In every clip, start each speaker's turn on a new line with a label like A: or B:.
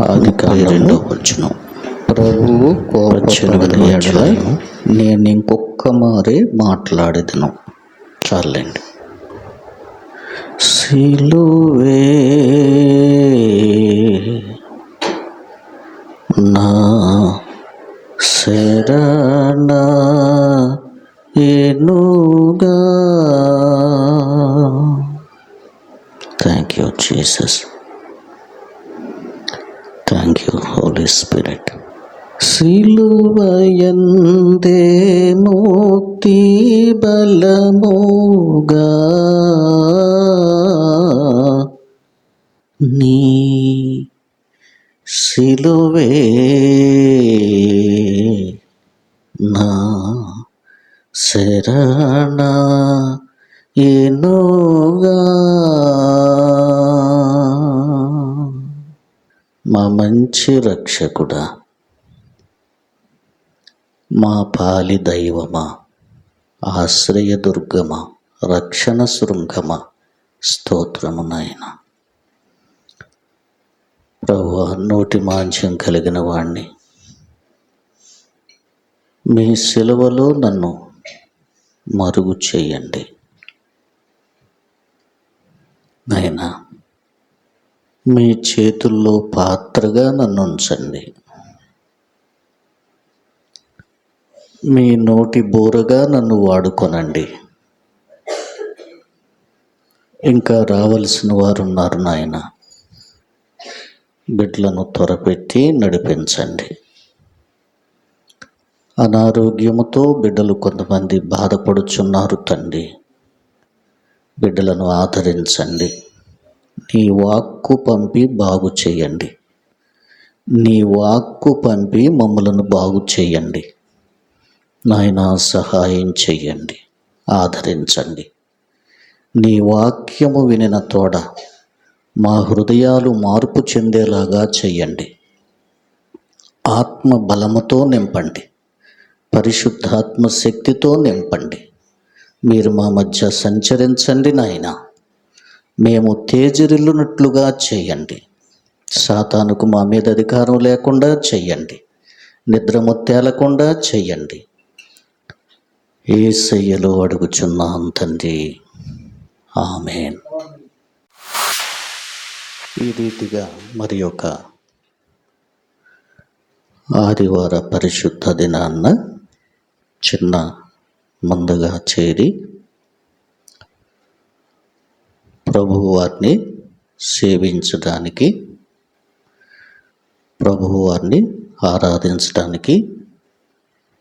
A: ఆదికాండము 32 ప్రభువు కోపపడిన యెడల నేను ఇంకొక్క మారే మాట్లాడేదను. చాలండి. సిలువే నా శరణ ఏనుగా. Thank you Jesus. Thank you Holy Spirit. సిలువయందే ముక్తి బలముగా నీ సిలువే నా శరణ ఏనుగా. మా మంచి రక్షకుడా, మా పాలి దైవమా, ఆశ్రయదుర్గమా, రక్షణ శృంగమా, స్తోత్రము నాయన. ప్రభువా, నోటి మాంద్యం కలిగిన వాణ్ణి, మీ సిలువలో నన్ను మరుగు చేయండి నాయనా. మీ చేతుల్లో పాత్రగా నన్ను ఉంచండి. మీ నోటి బోరగా నన్ను వాడుకొనండి. ఇంకా రావలసిన వారు ఉన్నారు నాయన. బిడ్డలను త్వరపెట్టి నడిపించండి. అనారోగ్యముతో బిడ్డలు కొంతమంది బాధపడుచున్నారు తండ్రి. బిడ్డలను ఆదరించండి. నీ వాక్కు పంపి బాగు చేయండి. నీ వాక్కు పంపి మమ్మలను బాగు చేయండి నాయన. సహాయం చెయ్యండి, ఆదరించండి. నీ వాక్యము వినిన తోడ మా హృదయాలు మార్పు చెందేలాగా చెయ్యండి. ఆత్మ బలముతో నింపండి, పరిశుద్ధాత్మ శక్తితో నింపండి. మీరు మా మధ్య సంచరించండి నాయన. మేము తేజరిల్లునట్లుగా చేయండి. సాతానుకు మా మీద అధికారం లేకుండా చెయ్యండి. నిద్రము తేలకుండా చెయ్యండి. యేసయ్యలో అడుగుచున్నాం తండ్రి, ఆమేన్. ఈ రీతిగా మరి ఒక ఆదివార పరిశుద్ధ దినాన్న చిన్న ముందుగా చేరి ప్రభువారిని సేవించడానికి, ప్రభువారిని ఆరాధించడానికి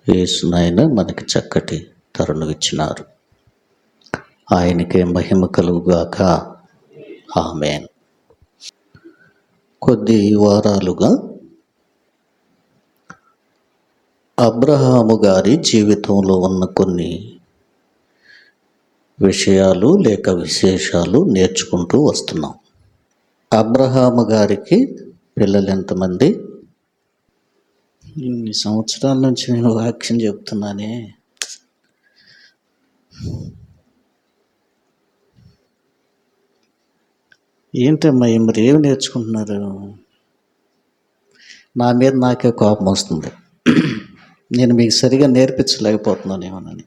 A: యేసునాయన మనకి చక్కటి తరుణం ఇచ్చినారు. ఆయనకే మహిమ కలుగుగాక, ఆమేన్. కొద్ది వారాలుగా అబ్రహాము గారి జీవితంలో ఉన్న కొన్ని విషయాలు లేక విశేషాలు నేర్చుకుంటూ వస్తున్నాం. అబ్రహాము గారికి పిల్లలు ఎంతమంది? ఇన్ని సంవత్సరాల నుంచి నేను వాక్యం చెప్తున్నానే. ఏంటమ్మా మరి ఏమి నేర్చుకుంటున్నారు? నా మీద నాకే కోపం వస్తుంది. నేను మీకు సరిగా నేర్పించలేకపోతున్నానేమోనని.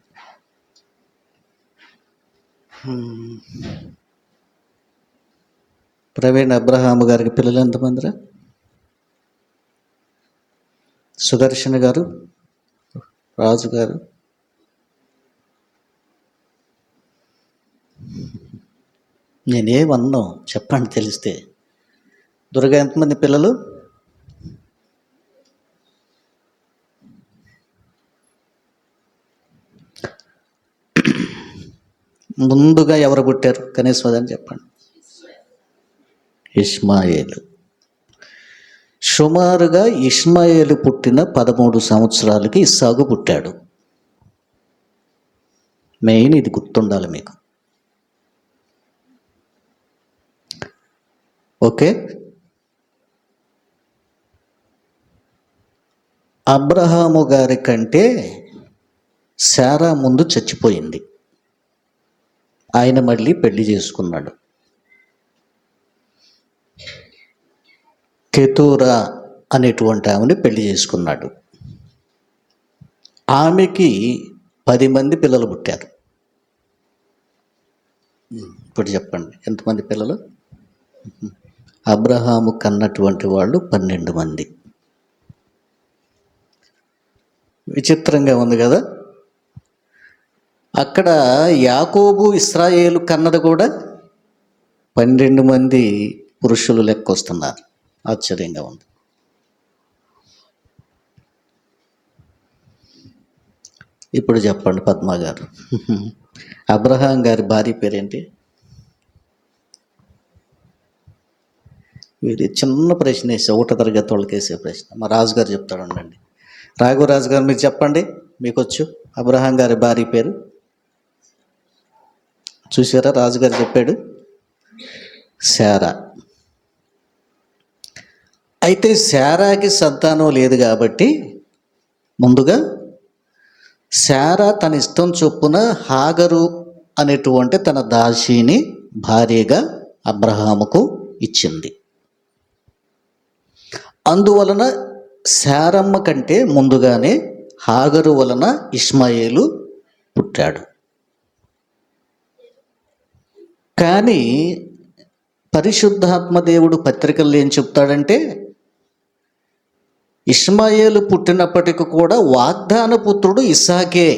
A: ప్రవీణ్ అబ్రహాము గారికి పిల్లలు ఎంతమందిరా? సుదర్శన్ గారు, రాజు గారు, నేనేమన్నా చెప్పండి తెలిస్తే. దుర్గా ఎంతమంది పిల్లలు? ముందుగా ఎవరు పుట్టారు కనీసం అదని చెప్పండి. ఇష్మాయేలు. సుమారుగా ఇష్మాయేలు పుట్టిన 13 సంవత్సరాలకి ఇస్సాకు పుట్టాడు. మెయిన్ ఇది గుర్తుండాలి మీకు. ఓకే. అబ్రహాము గారి కంటే శారా ముందు చచ్చిపోయింది. ఆయన మళ్ళీ పెళ్లి చేసుకున్నాడు. కెతూరా అనేటువంటి ఆమెని పెళ్లి చేసుకున్నాడు. ఆమెకి 10 మంది పిల్లలు పుట్టారు. ఇప్పుడు చెప్పండి ఎంతమంది పిల్లలు? అబ్రహాము కన్నటువంటి వాళ్ళు 12 మంది. విచిత్రంగా ఉంది కదా. అక్కడ యాకోబు ఇశ్రాయేలు కన్నది కూడా 12 మంది పురుషులు లెక్కొస్తున్నారు. ఆశ్చర్యంగా ఉంది. ఇప్పుడు చెప్పండి పద్మ గారు, అబ్రహాం గారి భార్య పేరేంటి? వీరి చిన్న ప్రశ్న వేసే, 1వ తరగతి వాళ్ళకి వేసే ప్రశ్న. మా రాజుగారు చెప్తాడు ఉండండి. రాఘవరాజు గారు మీరు చెప్పండి, మీకు వచ్చు. అబ్రహాం గారి భార్య పేరు చూసారా? రాజుగారు చెప్పాడు, శారా. అయితే శారాకి సంతానం లేదు కాబట్టి ముందుగా శారా తన ఇష్టం చొప్పున హాగరు అనేటువంటి తన దాసిని భార్యగా అబ్రహాముకు ఇచ్చింది. అందువలన శారమ్మ కంటే ముందుగానే హాగరు వలన ఇష్మాయేలు పుట్టాడు. కానీ పరిశుద్ధాత్మ దేవుడు పత్రికల్లో ఏం చెప్తాడంటే, ఇష్మాయేలు పుట్టినప్పటికీ కూడా వాగ్దాన పుత్రుడు ఇస్సాకే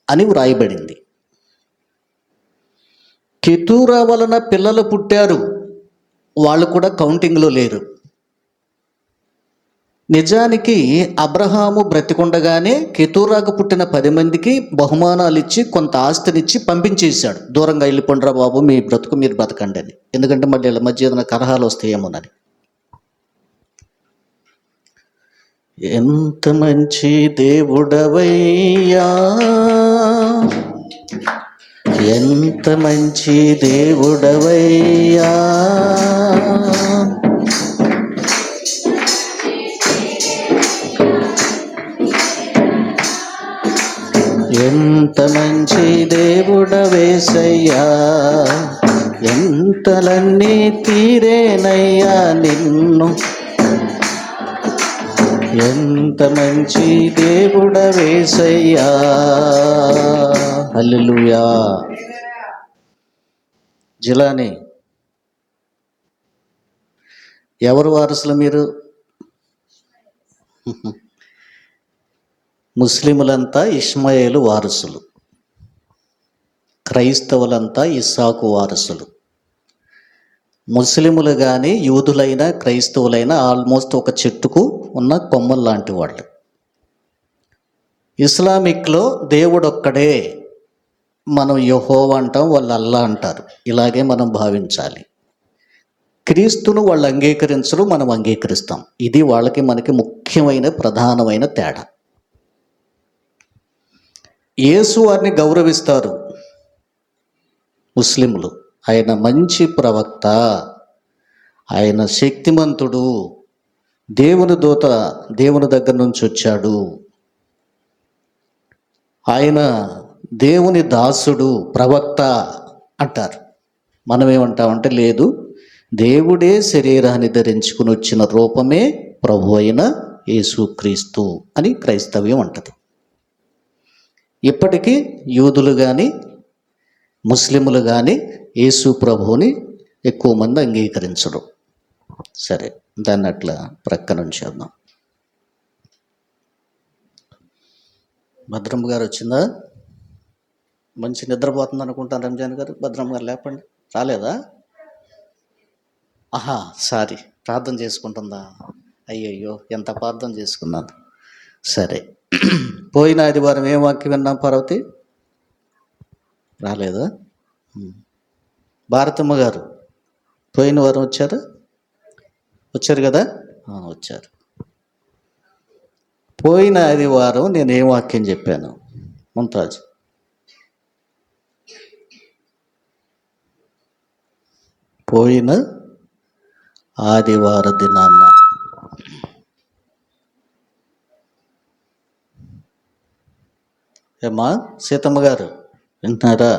A: అని వ్రాయబడింది. కెతూరా వలన పిల్లలు పుట్టారు, వాళ్ళు కూడా కౌంటింగ్లో లేరు. నిజానికి అబ్రహాము బ్రతికుండగానే కెతూరాకు పుట్టిన 10 మందికి బహుమానాలు ఇచ్చి కొంత ఆస్తినిచ్చి పంపించేశాడు. దూరంగా వెళ్ళిపోండిరా బాబు, మీ బ్రతుకు మీరు బ్రతకండి అని. ఎందుకంటే మళ్ళీ వీళ్ళ మధ్య ఏదైనా కలహాలు వస్తాయేమోనని. ఎంత మంచి దేవుడవయ్యా, ఎంత మంచి దేవుడవయ్యా, ఎంత మంచి దేవుడవేసయ్యా, ఎంతలన్నీ తీరేనయ్యా నిన్ను, ఎంత మంచి దేవుడవేసయ్యా. హల్లెలూయా. జిలాని, ఎవరు వారసులు మీరు? ముస్లిములంతా ఇష్మాయేలు వారసులు, క్రైస్తవులంతా ఇస్సాకు వారసులు. ముస్లిములు కానీ యూదులైనా క్రైస్తవులైనా ఆల్మోస్ట్ ఒక చెట్టుకు ఉన్న కొమ్మలు లాంటి వాళ్ళు. ఇస్లామిక్లో దేవుడు ఒక్కడే, మనం యెహోవా అంటాం, వాళ్ళు అల్లా అంటారు. ఇలాగే మనం భావించాలి. క్రీస్తును వాళ్ళు అంగీకరించరు, మనం అంగీకరిస్తాం. ఇది వాళ్ళకి మనకి ముఖ్యమైన ప్రధానమైన తేడా. యేసు వారిని గౌరవిస్తారు ముస్లింలు. ఆయన మంచి ప్రవక్త, ఆయన శక్తిమంతుడు, దేవుని దూత, దేవుని దగ్గర నుంచి వచ్చాడు, ఆయన దేవుని దాసుడు, ప్రవక్త అంటారు. మనం ఏమంటామంటే, లేదు, దేవుడే శరీరాన్ని ధరించుకుని వచ్చిన రూపమే ప్రభు అయిన యేసుక్రీస్తు అని క్రైస్తవ్యం అంటది. ఇప్పటికీ యూదులు కానీ ముస్లిములు కానీ యేసు ప్రభువుని ఎక్కువ మంది అంగీకరించరు. సరే, దాన్ని అట్లా ప్రక్కన ఉంచేద్దాం. భద్రమ్మ గారు వచ్చిందా? మంచి నిద్రపోతుంది అనుకుంటాను. రంజాన్ గారు, భద్రమ్మ గారు లేపండి. రాలేదా? ఆహా, సారీ, ప్రార్థన చేసుకుంటుందా? అయ్యయ్యో, ఎంత ప్రార్థన చేసుకున్నాను. సరే, పోయిన ఆదివారం ఏం వాక్యం విన్నాం? పార్వతి రాలేదా? భారతమ్మ గారు పోయిన వారం వచ్చారా? వచ్చారు కదా? వచ్చారు. పోయిన ఆదివారం నేను ఏం వాక్యం చెప్పాను? ముంతాజ్, పోయిన ఆదివార దినాన్న ఏమా సీతమ్మ గారు వింటున్నారా?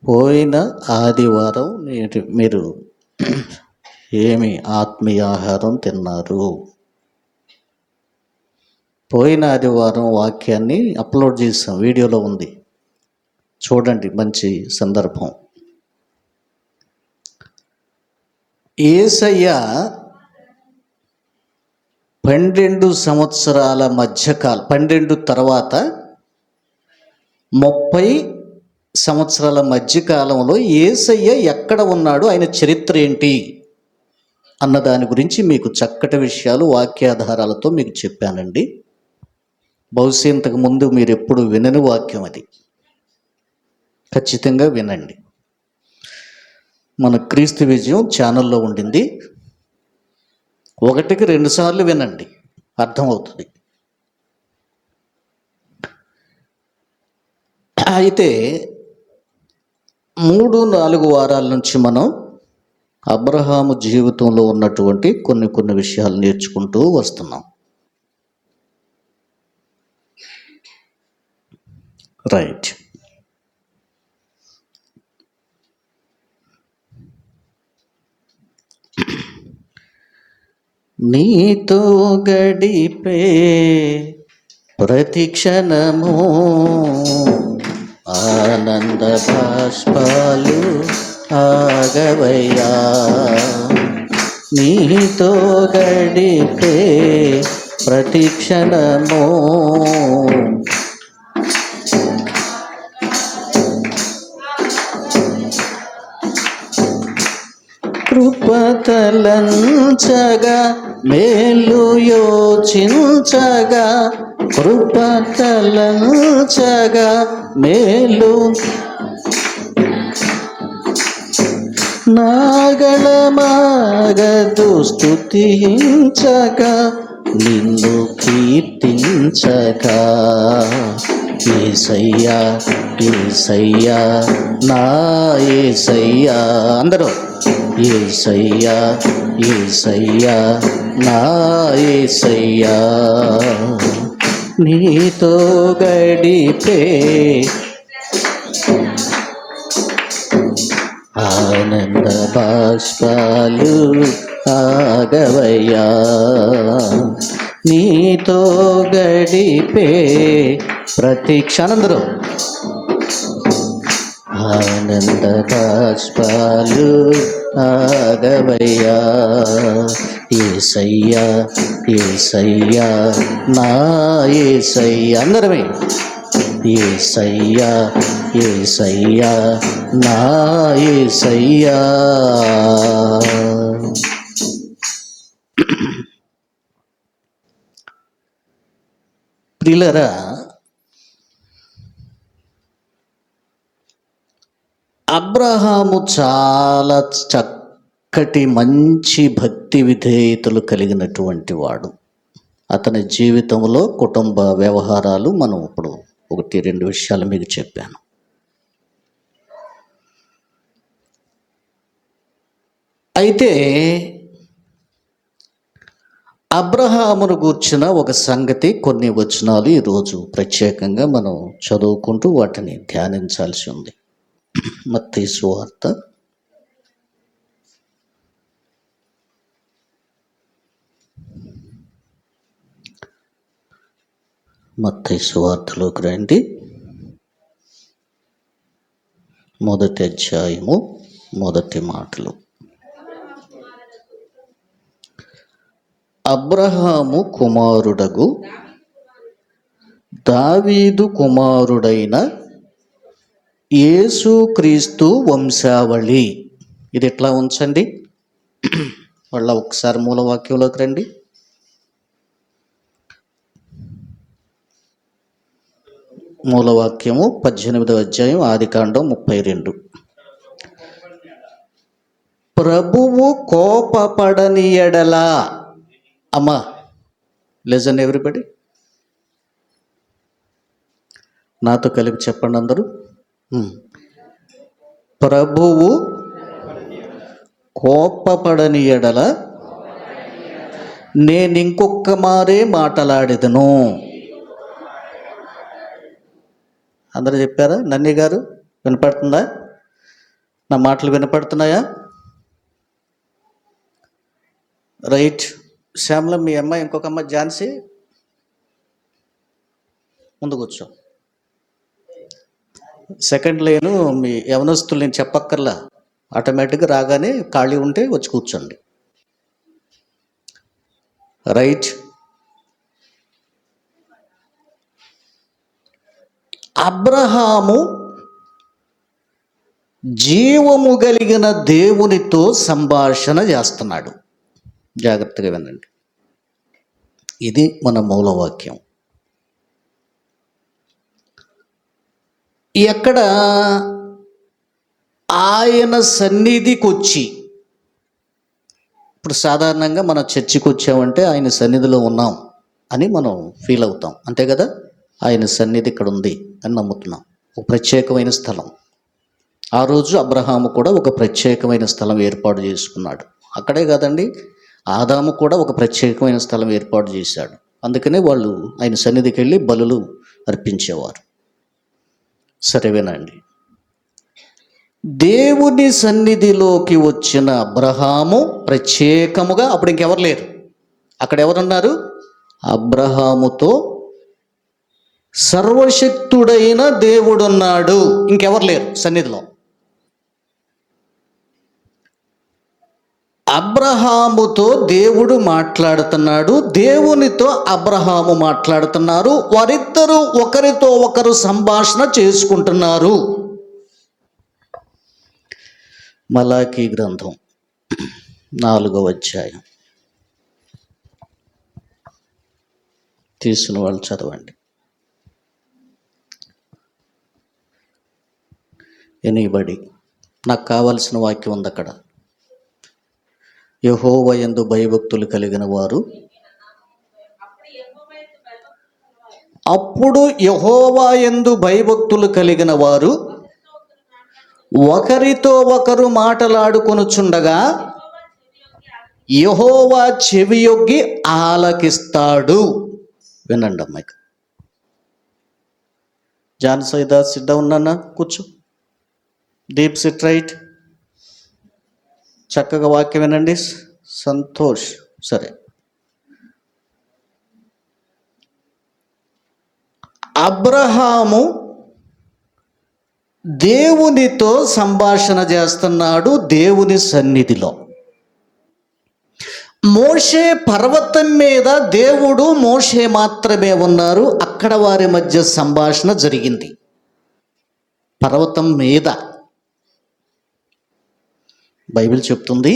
A: పోయిన ఆదివారం మీరు ఏమి ఆత్మీయ ఆహారం తిన్నారు? పోయిన ఆదివారం వాక్యాన్ని అప్లోడ్ చేసాం, వీడియోలో ఉంది, చూడండి. మంచి సందర్భం. యేసయ్య 12 సంవత్సరాల మధ్యకాలం, 12 తర్వాత 30 సంవత్సరాల మధ్యకాలంలో యేసయ్య ఎక్కడ ఉన్నాడు, ఆయన చరిత్ర ఏంటి అన్న దాని గురించి మీకు చక్కటి విషయాలు వాక్యాధారాలతో మీకు చెప్పానండి. బహుశా ఇంతకు ముందు మీరు ఎప్పుడు వినని వాక్యం అది, ఖచ్చితంగా వినండి. మన క్రీస్తు విజయం ఛానల్లో ఉండింది, 1కి 2 సార్లు వినండి, అర్థమవుతుంది. అయితే 3-4 వారాల నుంచి మనం అబ్రహాము జీవితంలో ఉన్నటువంటి కొన్ని విషయాలు నేర్చుకుంటూ వస్తున్నాం. రైట్. నీతో గడిపే ప్రతి క్షణము ఆనంద బాష్పాలు ఆగవయ్యా, నీతో గడిపే ప్రతి క్షణము కృపతలంచగా మేలు యోచించగా, కృపతలంచగా మేలు నాగళమాగదు స్తుతించగా, నిన్ను కీర్తించగా. యేసయ్యా యేసయ్యా నా యేసయ్యా, అందరూ యేసయ్యా యేసయ్యా నా యేసయ్యా, నీతో గడిపే ఆనంద బాష్పాలు ఆగవయ్యా, నీతో గడిపే ప్రతి క్షణందరూ ఆనంద బాష్పాలు ఆగవయ్యా. యేసయ్యా యేసయ్యా నా యేసయ్యా, అందరమే యేసయ్యా యేసయ్యా నా యేసయ్యా. ప్రియులారా, అబ్రహాము చాలా చక్కటి మంచి భక్తి విధేయతలు కలిగినటువంటి వాడు. అతని జీవితంలో కుటుంబ వ్యవహారాలు మనం ఇప్పుడు 1-2 విషయాలు మీకు చెప్పాను. అయితే అబ్రహామును గూర్చిన ఒక సంగతి, కొన్ని వచనాలు ఈరోజు ప్రత్యేకంగా మనం చదువుకుంటూ వాటిని ధ్యానించాల్సి ఉంది. మత్తయి సువార్త 1 రండి. 1వ అధ్యాయము 1వ మాటలు. అబ్రహాము కుమారుడగు దావీదు కుమారుడైన యేసుక్రీస్తు వంశావళి. ఇది ఎట్లా ఉంచండి, వాళ్ళ ఒకసారి మూలవాక్యంలోకి రండి. మూలవాక్యము 18వ అధ్యాయం ఆదికాండం 32. ప్రభువు కోపపడని ఎడల, అమ్మా లిజన్ ఎవ్రీబడి, నాతో కలిపి చెప్పండి అందరూ. ప్రభువు కోపపడని ఎడల నేను ఇంకొక మారే మాటలాడేదను. అందరూ చెప్పారా? నన్ని గారు వినపడుతుందా? నా మాటలు వినపడుతున్నాయా? రైట్. శ్యామల, మీ అమ్మాయి, ఇంకొక అమ్మాయి ఝాన్సీ ముందు కూర్చో. సెకండ్ లేను మీ యవనస్తులు నేను చెప్పక్కర్లా, ఆటోమేటిక్గా రాగానే ఖాళీ ఉంటే వచ్చి కూర్చోండి. రైట్. అబ్రహాము జీవము కలిగిన దేవునితో సంభాషణ చేస్తున్నాడు. జాగ్రత్తగా వినండి, ఇది మన మూలవాక్యం. ఎక్కడ ఆయన సన్నిధికి వచ్చి, ఇప్పుడు సాధారణంగా మనం చర్చికి వచ్చామంటే ఆయన సన్నిధిలో ఉన్నాం అని మనం ఫీల్ అవుతాం, అంతే కదా? ఆయన సన్నిధి ఇక్కడ ఉంది అని నమ్ముతున్నాం. ఒక ప్రత్యేకమైన స్థలం. ఆ రోజు అబ్రహాము కూడా ఒక ప్రత్యేకమైన స్థలం ఏర్పాటు చేసుకున్నాడు. అక్కడే కాదండి, ఆదాము కూడా ఒక ప్రత్యేకమైన స్థలం ఏర్పాటు చేశాడు. అందుకనే వాళ్ళు ఆయన సన్నిధికి వెళ్ళి బలులు అర్పించేవారు. సరేవేనండి. దేవుని సన్నిధిలోకి వచ్చిన అబ్రహాము ప్రత్యేకముగా, అప్పుడు ఇంకెవరు లేరు, అక్కడ ఎవరున్నారు? అబ్రహాముతో సర్వశక్తుడైన దేవుడున్నాడు, ఇంకెవరు లేరు సన్నిధిలో. అబ్రహాముతో దేవుడు మాట్లాడుతున్నాడు, దేవునితో అబ్రహాము మాట్లాడుతున్నారు. వారిద్దరూ ఒకరితో ఒకరు సంభాషణ చేసుకుంటున్నారు. మలాకీ గ్రంథం 4వ అధ్యాయం తీసుకున్న వాళ్ళు చదవండి. 8 నాకు కావలసిన వాక్యం ఉంది అక్కడ. యెహోవా యందు భయభక్తులు కలిగిన వారు, అప్పుడు యెహోవా యందు భయభక్తులు కలిగిన వారు ఒకరితో ఒకరు మాటలాడుకొనుచుండగా యెహోవా చెవియొగ్గి ఆలకిస్తాడు. వినండి అమ్మాయి. జాన్ సైదా సిద్ధ ఉన్నా, కూర్చో. Deep SIT right. చక్కగా వాక్యం వినండి. సంతోష్. సరే. అబ్రహాము దేవునితో సంభాషణ చేస్తున్నాడు దేవుని సన్నిధిలో. మోషే పర్వతం మీద దేవుడు మోషే మాత్రమే ఉన్నారు. అక్కడ వారి మధ్య సంభాషణ జరిగింది పర్వతం మీద. బైబిల్ చెప్తుంది,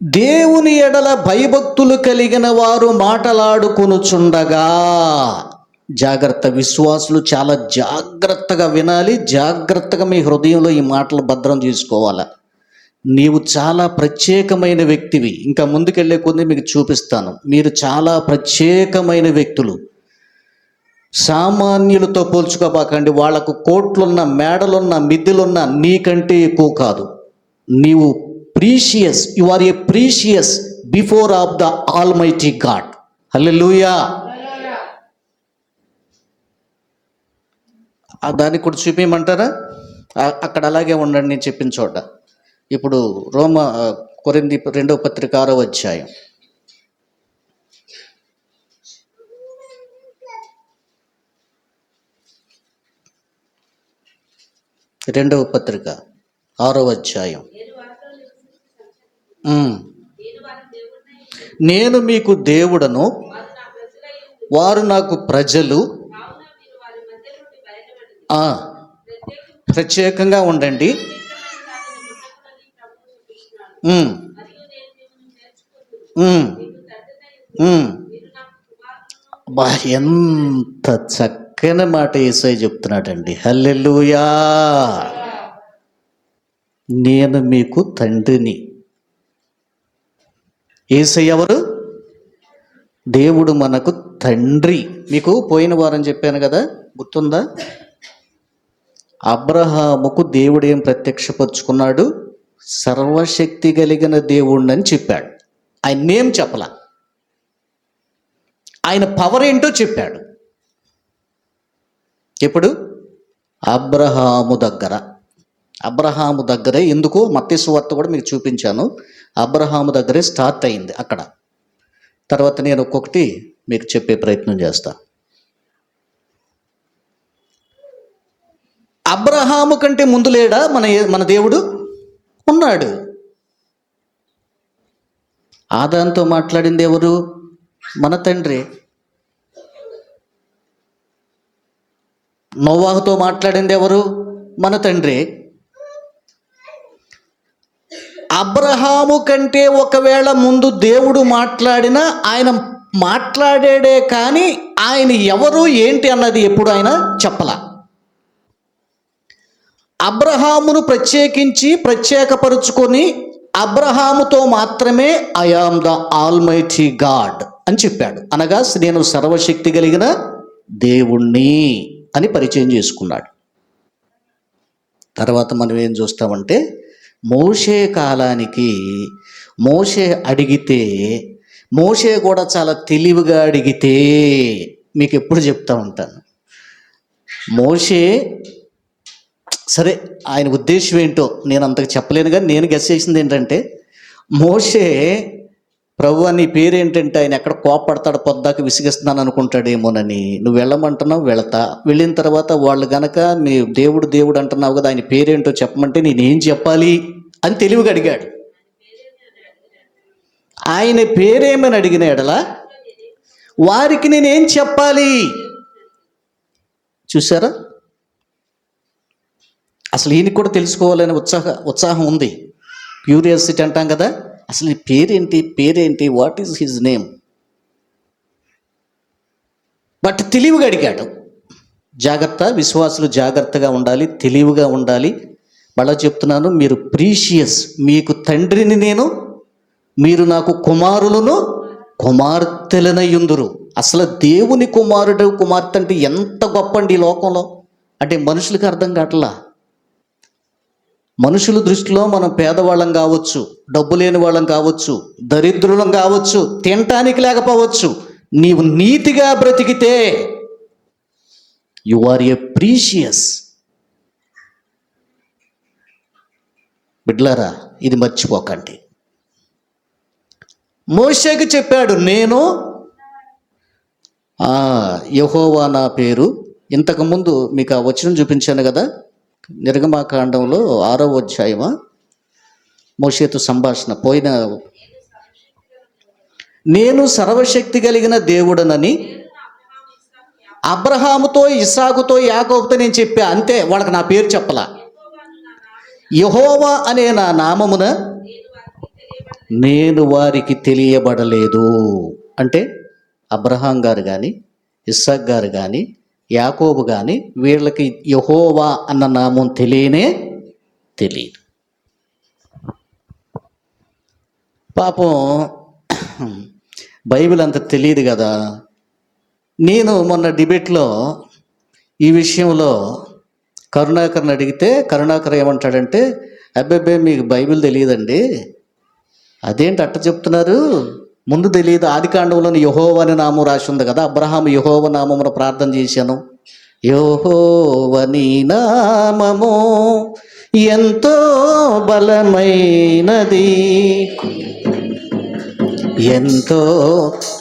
A: దేవుని ఎడల భయభక్తులు కలిగిన వారు మాటలాడుకొనుచుండగా. జాగ్రత్త, విశ్వాసులు చాలా జాగ్రత్తగా వినాలి, జాగ్రత్తగా మీ హృదయంలో ఈ మాటలు భద్రం చేసుకోవాలి. నీవు చాలా ప్రత్యేకమైన వ్యక్తివి. ఇంకా ముందుకెళ్ళే కొద్దీ మీకు చూపిస్తాను. మీరు చాలా ప్రత్యేకమైన వ్యక్తులు. సామాన్యులతో పోల్చుకోబాకండి. వాళ్లకు కోట్లున్న, మేడలున్న, మిద్దెలున్న నీకంటే ఎక్కువ కాదు. నీవు precious. You are a precious before of the almighty God. Hallelujah. దాన్ని కూడా చూపించమంటారా? అక్కడ అలాగే ఉండండి నేను చెప్పిన చోట. ఇప్పుడు కొరింథీ 2వ పత్రిక 6వ అధ్యాయం. రెండవ పత్రిక 6వ అధ్యాయం. నేను మీకు దేవుడను, వారు నాకు ప్రజలు. ప్రత్యేకంగా ఉండండి. ఎంత చక్కని మాట యేసయ్య చెప్తున్నాడండి. హల్లెలూయా. నేను మీకు తండ్రిని. యేసయ్య ఎవరు? దేవుడు మనకు తండ్రి. మీకు పోయిన వారం చెప్పాను కదా, గుర్తుందా? అబ్రహాముకు దేవుడు ఏం ప్రత్యక్షపరుచుకున్నాడు? సర్వశక్తి కలిగిన దేవుడు అని చెప్పాడు. ఆయన నేమ్ చెప్పలా, ఆయన పవర్ ఏంటో చెప్పాడు. ఎప్పుడు? అబ్రహాము దగ్గర. అబ్రహాము దగ్గరే, ఎందుకు మత్తయి సువార్త కూడా మీకు చూపించాను. అబ్రహాము దగ్గరే స్టార్ట్ అయింది అక్కడ. తర్వాత నేను ఒక్కొక్కటి మీకు చెప్పే ప్రయత్నం చేస్తా. అబ్రహాము కంటే ముందు లేడా మన దేవుడు? ఉన్నాడు. ఆదాంతో మాట్లాడింది ఎవరు? మన తండ్రి. నోవాహుతో మాట్లాడింది ఎవరు? మన తండ్రి. అబ్రహాము కంటే ఒకవేళ ముందు దేవుడు మాట్లాడినా ఆయన మాట్లాడాడే కానీ ఆయన ఎవరు ఏంటి అన్నది ఎప్పుడు ఆయన చెప్పలా. అబ్రహామును ప్రత్యేకపరుచుకొని అబ్రహాముతో మాత్రమే I am the almighty God అని చెప్పాడు. అనగా నేను సర్వశక్తి కలిగిన దేవుణ్ణి అని పరిచయం చేసుకున్నాడు. తర్వాత మనం ఏం చూస్తామంటే, మోషే కాలానికి మోషే అడిగితే, మోషే కూడా చాలా తెలివిగా అడిగితే, మీకు ఎప్పుడు చెప్తా ఉంటాను, మోషే సరే ఆయన ఉద్దేశం ఏంటో నేను అంతకు చెప్పలేను, కానీ నేను గెస్ చేసింది ఏంటంటే, మోషే ప్రభు నీ పేరేంటంటే ఆయన ఎక్కడ కోపడతాడు, పొద్దాక విసిగిస్తున్నాను అనుకుంటాడేమోనని, నువ్వు వెళ్ళమంటున్నావు, వెళతా. వెళ్ళిన తర్వాత వాళ్ళు గనక నీ దేవుడు అంటున్నావు కదా, ఆయన పేరేంటో చెప్పమంటే నేనేం చెప్పాలి అని తెలివిగా అడిగాడు. ఆయన పేరేమని అడిగిన ఎడల వారికి నేనేం చెప్పాలి? చూసారా, అసలు ఈయనకి కూడా తెలుసుకోవాలనే ఉత్సాహం ఉంది. క్యూరియాసిటీ అంటాం కదా, అసలు పేరేంటి, what is his name? But తెలివిగా అడిగాడు. జాగ్రత్త, విశ్వాసులు జాగ్రత్తగా ఉండాలి, తెలివిగా ఉండాలి. మళ్ళా చెప్తున్నాను, మీరు ప్రీషియస్, మీకు తండ్రిని నేను, మీరు నాకు కుమారులను కుమార్తెలనయుందురు. అసలు దేవుని కుమారుడు కుమార్తె అంటే ఎంత గొప్ప అండి ఈ లోకంలో. అంటే మనుషులకి అర్థం కావట్లా. మనుషుల దృష్టిలో మనం పేదవాళ్ళం కావచ్చు, డబ్బు లేని వాళ్ళం కావచ్చు, దరిద్రులం కావచ్చు, తినటానికి లేకపోవచ్చు. నీవు నీతిగా బ్రతికితే యు ఆర్ ఏ ప్రీషియస్. బిడ్లారా, ఇది మర్చిపోకండి. మోషేకి చెప్పాడు, నేను యెహోవా నా పేరు. ఇంతకుముందు మీకు ఆ వచనం చూపించాను కదా, నిర్గమాకాండంలో 6వ అధ్యాయమా, మోషేతో సంభాషణ పోయిన, నేను సర్వశక్తి కలిగిన దేవుడనని అబ్రహాముతో, ఇస్సాకుతో, యాకోబుతో నేను చెప్పా, అంతే. వాళ్ళకి నా పేరు చెప్పలా. యెహోవా అనే నా నామమున నేను వారికి తెలియబడలేదు. అంటే అబ్రహాం గారు కానీ, ఇస్సాక్ గారు కానీ, యాకోబు కానీ వీళ్ళకి యెహోవా అన్న నామం తెలియదు. పాపం బైబిల్ అంత తెలియదు కదా. నేను మొన్న డిబేట్లో ఈ విషయంలో కరుణాకర్ని అడిగితే, కరుణాకర్ ఏమంటాడంటే, అబ్బాబ్బే మీకు బైబిల్ తెలియదండి, అదేంటి అట్ట చెప్తున్నారు, ముందు తెలియదు, ఆదికాండంలోని యెహోవా అని నామం రాసి ఉంది కదా, అబ్రహాము యెహోవా నామమున ప్రార్థన చేశాను, యెహోవా నీ నామము ఎంతో బలమైనది, ఎంతో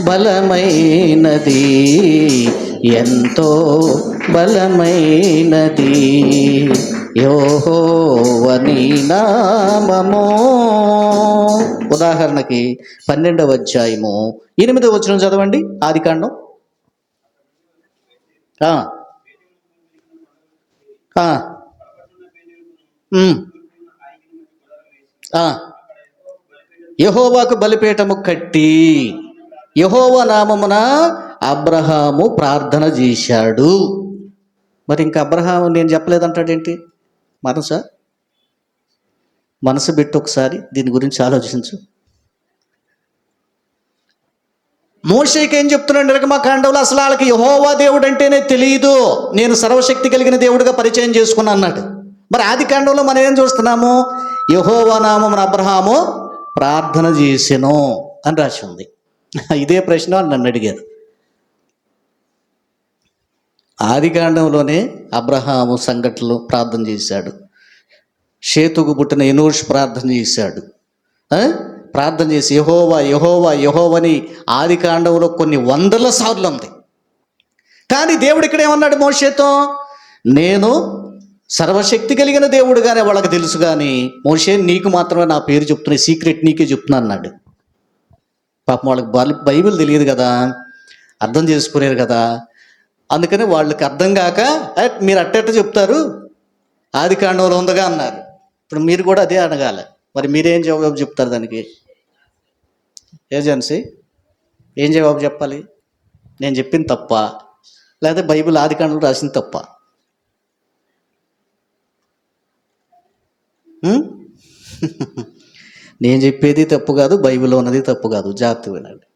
A: బలమైనది, ఎంతో బలమైనది యెహోవా నీ నామము. ఉదాహరణకి 12వ అధ్యాయము 8వ వచనం చదవండి, ఆదికాండం. యెహోవాకు బలిపీఠము కట్టి యెహోవా నామమున అబ్రహాము ప్రార్థన చేశాడు. మరి ఇంకా అబ్రహాము నేను చెప్పలేదంటాడేంటి? మనసు పెట్టి ఒకసారి దీని గురించి ఆలోచించు. మోషేకి ఏం చెప్తున్నాడు నిర్గమకాండంలో? అసలు వాళ్ళకి యెహోవా దేవుడు అంటేనే తెలియదు, నేను సర్వశక్తి కలిగిన దేవుడిగా పరిచయం చేసుకున్నా అన్నాడు. మరి ఆదికాండంలో మనం ఏం చూస్తున్నాము? యెహోవా నామమున అబ్రహాము ప్రార్థన చేసెను అని రాసి ఉంది. ఇదే ప్రశ్న నన్ను అడిగారు. ఆదికాండంలోనే అబ్రహాము సంఘటనలు ప్రార్థన చేశాడు, షేతుకు పుట్టిన ఎనోష్ ప్రార్థన చేశాడు. ప్రార్థన చేసి యెహోవా యెహోవా యెహోవని ఆదికాండంలో కొన్ని వందల సార్లు ఉంది. కానీ దేవుడు ఇక్కడ ఏమన్నాడు మోషేతో? నేను సర్వశక్తి కలిగిన దేవుడు కానీ వాళ్ళకి తెలుసు, కానీ మోషే నీకు మాత్రమే నా పేరు చెప్తున్నా, సీక్రెట్ నీకే చెప్తున్నా అన్నాడు. పాపం వాళ్ళకి బైబిల్ తెలియదు కదా, అర్థం చేసుకునేరు కదా, అందుకని వాళ్ళకి అర్థం కాక మీరు అట్టెట్ట చెప్తారు, ఆదికాండంలో ఉందగా అన్నారు. ఇప్పుడు మీరు కూడా అదే అడగాలి. మరి మీరేం జవాబు చెప్తారు దానికి? ఏజెన్సీ ఏం జవాబు చెప్పాలి? నేను చెప్పింది తప్ప, లేదా బైబిల్ ఆదికాండంలో రాసింది తప్ప? నేను చెప్పేది తప్పు కాదు, బైబిల్లో ఉన్నది తప్పు కాదు. జాగ్రత్త వినండి.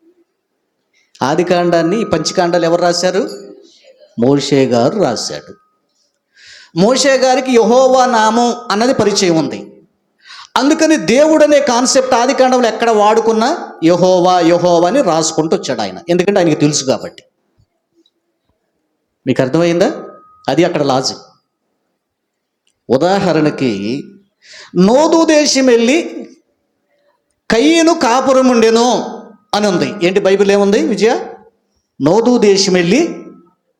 A: ఆదికాండాన్ని, ఈ పంచకాండాలు ఎవరు రాశారు? మోషే గారు రాశాడు. మోషే గారికి యెహోవా నామం అన్నది పరిచయం ఉంది. అందుకని దేవుడు అనే కాన్సెప్ట్ ఆదికాండంలో ఎక్కడ వాడుకున్నా యెహోవా యెహోవా అని రాసుకుంటూ వచ్చాడు ఆయన, ఎందుకంటే ఆయనకి తెలుసు కాబట్టి. మీకు అర్థమైందా? అది అక్కడ లాజిక్. ఉదాహరణకి నోదు దేశం వెళ్ళి కయ్యను కాపురం ఉండెను అని ఉంది. ఏంటి బైబిల్ ఏముంది విజయ? నోదు దేశం వెళ్ళి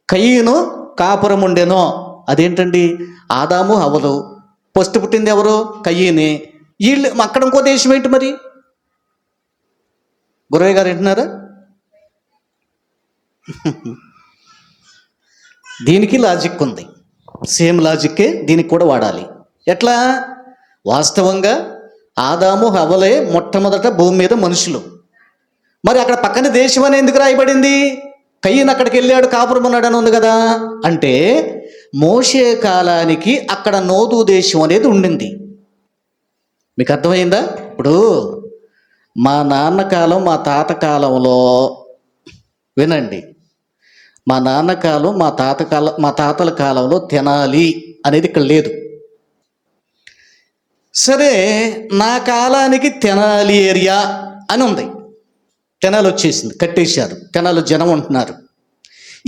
A: కయ్యను కాపురం ఉండెను. అదేంటండి? ఆదాము హవ్వలు, ఫస్ట్ పుట్టింది ఎవరు? కయ్యనే. వీళ్ళు అక్కడ ఇంకో దేశం ఏంటి మరి? గురయ్య గారు వింటున్నారా? దీనికి లాజిక్ ఉంది, సేమ్ లాజిక్కే దీనికి కూడా వాడాలి. ఎట్లా? వాస్తవంగా ఆదాము హవ్వలే మొట్టమొదట భూమి మీద మనుషులు. మరి అక్కడ పక్కన దేశం అని ఎందుకు రాయబడింది? కయ్యను అక్కడికి వెళ్ళాడు, కాపురం ఉన్నాడు అని ఉంది కదా. అంటే మోషే కాలానికి అక్కడ నోదు దేశం అనేది ఉండింది. మీకు అర్థమైందా? ఇప్పుడు మా నాన్న కాలం, మా తాత కాలంలో, వినండి, మా నాన్న కాలం, మా తాతల కాలంలో తెనాలి అనేది ఇక్కడ లేదు. సరే, నా కాలానికి తెనాలి ఏరియా అని ఉంది. తెనాలి వచ్చేసింది, కట్టేశారు, తెనాలి జనం ఉంటున్నారు.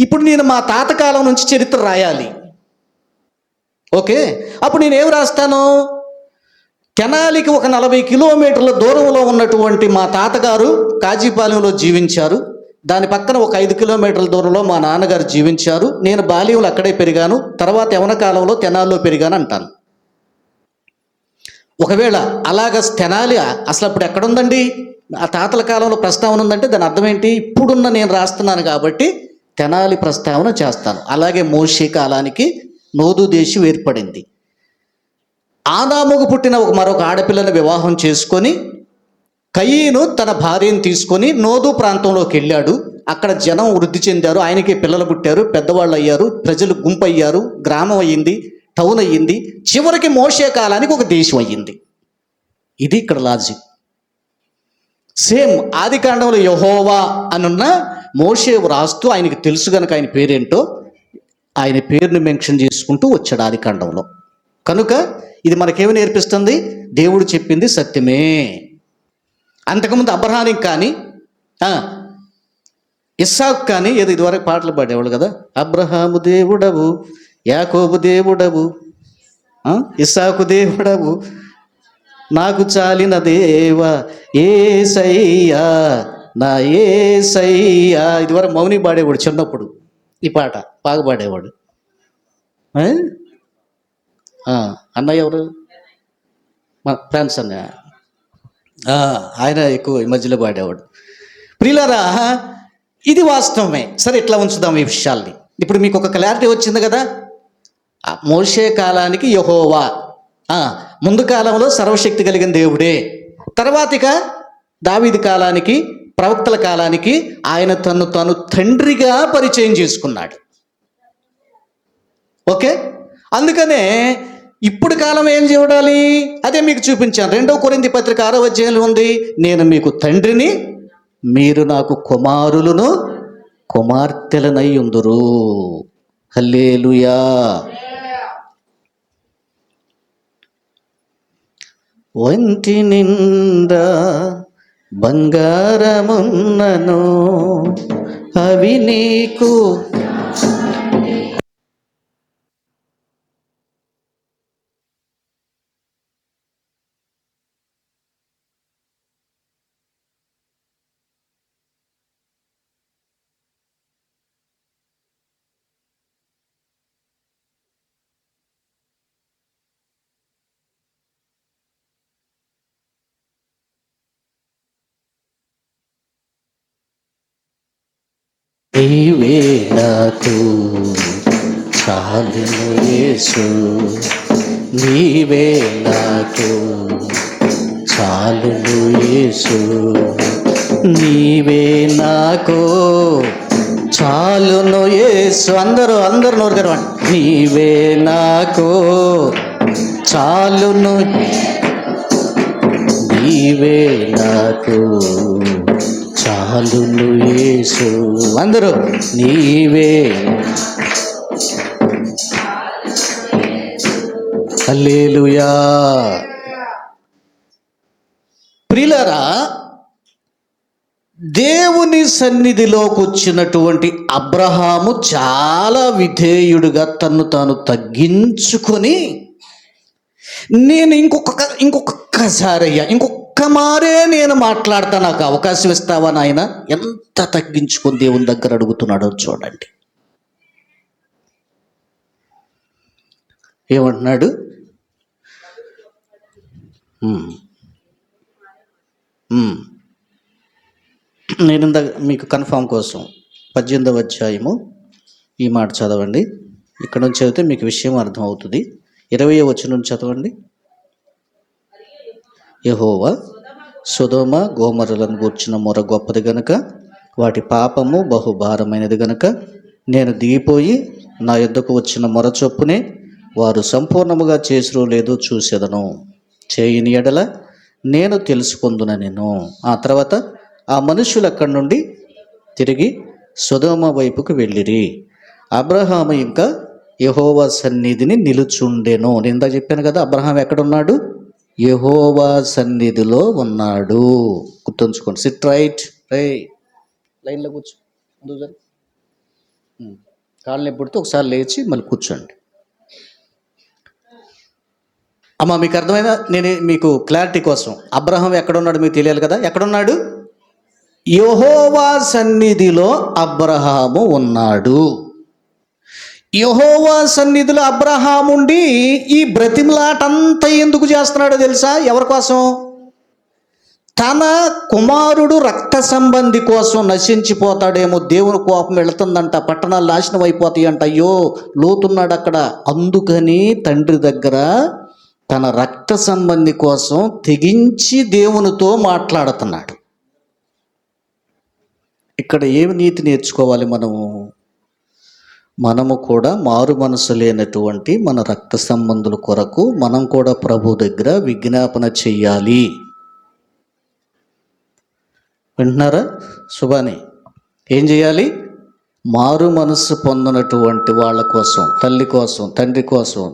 A: ఇప్పుడు నేను మా తాత కాలం నుంచి చరిత్ర రాయాలి. ఓకే, అప్పుడు నేనేం రాస్తాను? తెనాలికి ఒక 40 కిలోమీటర్ల దూరంలో ఉన్నటువంటి మా తాతగారు కాజీపాలెంలో జీవించారు, దాని పక్కన ఒక 5 కిలోమీటర్ల దూరంలో మా నాన్నగారు జీవించారు, నేను బాల్యంలో అక్కడే పెరిగాను, తర్వాత యవన కాలంలో తెనాలిలో పెరిగాను అంటాను. ఒకవేళ అలాగ తెనాలి అసలు అప్పుడు ఎక్కడుందండి? ఆ తాతల కాలంలో ప్రస్తావన ఉందంటే దాని అర్థం ఏంటి? ఇప్పుడున్న నేను రాస్తున్నాను కాబట్టి తెనాలి ప్రస్తావన చేస్తాను. అలాగే మోషే కాలానికి నోదు దేశం ఏర్పడింది. ఆదాముకు పుట్టిన మరొక ఆడపిల్లను వివాహం చేసుకొని కయీను తన భార్యను తీసుకొని నోదు ప్రాంతంలోకి వెళ్ళాడు. అక్కడ జనం వృద్ధి చెందారు, ఆయనకి పిల్లలు పుట్టారు, పెద్దవాళ్ళు అయ్యారు, ప్రజలు గుంపు అయ్యారు, గ్రామం అయ్యింది, టౌన్ అయ్యింది, చివరికి మోషే కాలానికి ఒక దేశం అయ్యింది. ఇది ఇక్కడ లాజిక్. సేమ్ ఆదికాండంలో యెహోవా అనున్న మోషే రాస్తూ ఆయనకి తెలుసు కనుక ఆయన పేరేంటో ఆయన పేరుని మెన్షన్ చేసుకుంటూ వచ్చాడు ఆదికాండంలో. కనుక ఇది మనకేమి నేర్పిస్తుంది? దేవుడు చెప్పింది సత్యమే. అంతకుముందు అబ్రహానికి కానీ ఇస్సాకు కానీ ఏదో ఇదివరకు పాటలు పాడేవాళ్ళు కదా, అబ్రహాము దేవుడవు, యాకోబు దేవుడవు, ఇస్సాకు దేవుడవు, నాకు చాలిన దేవా యేసయ్యా నా యేసయ్యా. ఇదివరకు మౌని పాడేవాడు చిన్నప్పుడు, ఈ పాట బాగా పాడేవాడు. అన్నయ్య ఎవరు? మా ఫ్రెండ్స్ అన్నయ్య, ఆయన ఎక్కువ ఈ మధ్యలో పాడేవాడు. ప్రియులారా, ఇది వాస్తవమే. సరే, ఇట్లా ఉంచుదాం ఈ విషయాల్ని. ఇప్పుడు మీకు ఒక క్లారిటీ వచ్చింది కదా. మోషే కాలానికి యెహోవా, ముందు కాలంలో సర్వశక్తి కలిగిన దేవుడే, తర్వాత ఇక దావీదు కాలానికి, ప్రవక్తల కాలానికి ఆయన తను తండ్రిగా పరిచయం చేసుకున్నాడు. ఓకే, అందుకనే ఇప్పుడు కాలం ఏం చూడాలి? అదే మీకు చూపించాను. 2 కొరింథీ పత్రిక 6వ అధ్యాయంలో ఉంది, నేను మీకు తండ్రిని, మీరు నాకు కుమారులను కుమార్తెలనై ఉందురు. హల్లెలూయా. ఒంటి నిండా బంగారమున్నను, అవి నీకు నీవే నాకు చాలును యేసు, నీవే నాకు చాలును యేసు, నీవే నాకు చాలును యేసు. అందరూ నోరు తెరవండి. నీవే నాకు చాలును, నీవే నాకు చాలును యేసు. అందరూ నీవే. హల్లెలూయా. ప్రియులారా, దేవుని సన్నిధిలోకి వచ్చినటువంటి అబ్రహాము చాలా విధేయుడుగా తన్ను తాను తగ్గించుకొని, నేను ఇంకొకసారి అయ్యా, ఇంకొక మారే నేను మాట్లాడతా, నాకు అవకాశం ఇస్తావా నాయన? ఎంత తగ్గించుకొని దేవుని దగ్గర అడుగుతున్నాడో చూడండి. ఏమంటున్నాడు? నేను మీకు కన్ఫామ్ కోసం 18వ అధ్యాయము ఈ మాట చదవండి. ఇక్కడ నుంచి చదివితే మీకు విషయం అర్థమవుతుంది. 20వ వచనం చదవండి. యెహోవా సొదొమ గొమొర్రాలను గూర్చిన మొర గొప్పది గనుక, వాటి పాపము బహుభారమైనది గనుక, నేను దిగిపోయి నా యొద్దకు వచ్చిన మొర చొప్పునే వారు సంపూర్ణముగా చేసిరో లేదో చూసేదను. చేయని ఎడల నేను తెలుసుకొందునెను. ఆ తర్వాత ఆ మనుషులు అక్కడి నుండి తిరిగి సొదొమ వైపుకు వెళ్ళిరి. అబ్రహాము ఇంకా యెహోవా సన్నిధిని నిలుచుండెను. నేను ఇందా చెప్పాను కదా, అబ్రహాం ఎక్కడున్నాడు? యెహోవా సన్నిధిలో ఉన్నాడు. గుర్తుంచుకోండి. సిట్ రైట్, లైన్లో కూర్చో. కాళ్ళని ఎప్పుడుతో ఒకసారి లేచి మళ్ళీ కూర్చోండి. అమ్మా, మీకు అర్థమైనా? నేను మీకు క్లారిటీ కోసం, అబ్రహాం ఎక్కడున్నాడు మీకు తెలియాలి కదా. ఎక్కడున్నాడు? యెహోవా సన్నిధిలో అబ్రహాము ఉన్నాడు. యెహోవా సన్నిధిలో అబ్రహాము ఉండి ఈ బ్రతిమలాటంతా ఎందుకు చేస్తున్నాడో తెలుసా? ఎవరి కోసం? తన కుమారుడు రక్త సంబంధి కోసం నశించిపోతాడేమో, దేవుని కోపం వెళుతుందంట, పట్టణాలు నాశనం అయిపోతాయి అంట. అయ్యో, లోతున్నాడు అక్కడ. అందుకని తండ్రి దగ్గర తన రక్త సంబంధి కోసం తెగించి దేవునితో మాట్లాడుతున్నాడు. ఇక్కడ ఏమి నీతి నేర్చుకోవాలి మనము కూడా మారు మనసు లేనటువంటి మన రక్త సంబంధుల కొరకు మనం కూడా ప్రభు దగ్గర విజ్ఞాపన చెయ్యాలి. వింటున్నారా? శుభాని ఏం చేయాలి? మారు మనసు పొందినటువంటి వాళ్ళ కోసం, తల్లి కోసం, తండ్రి కోసం,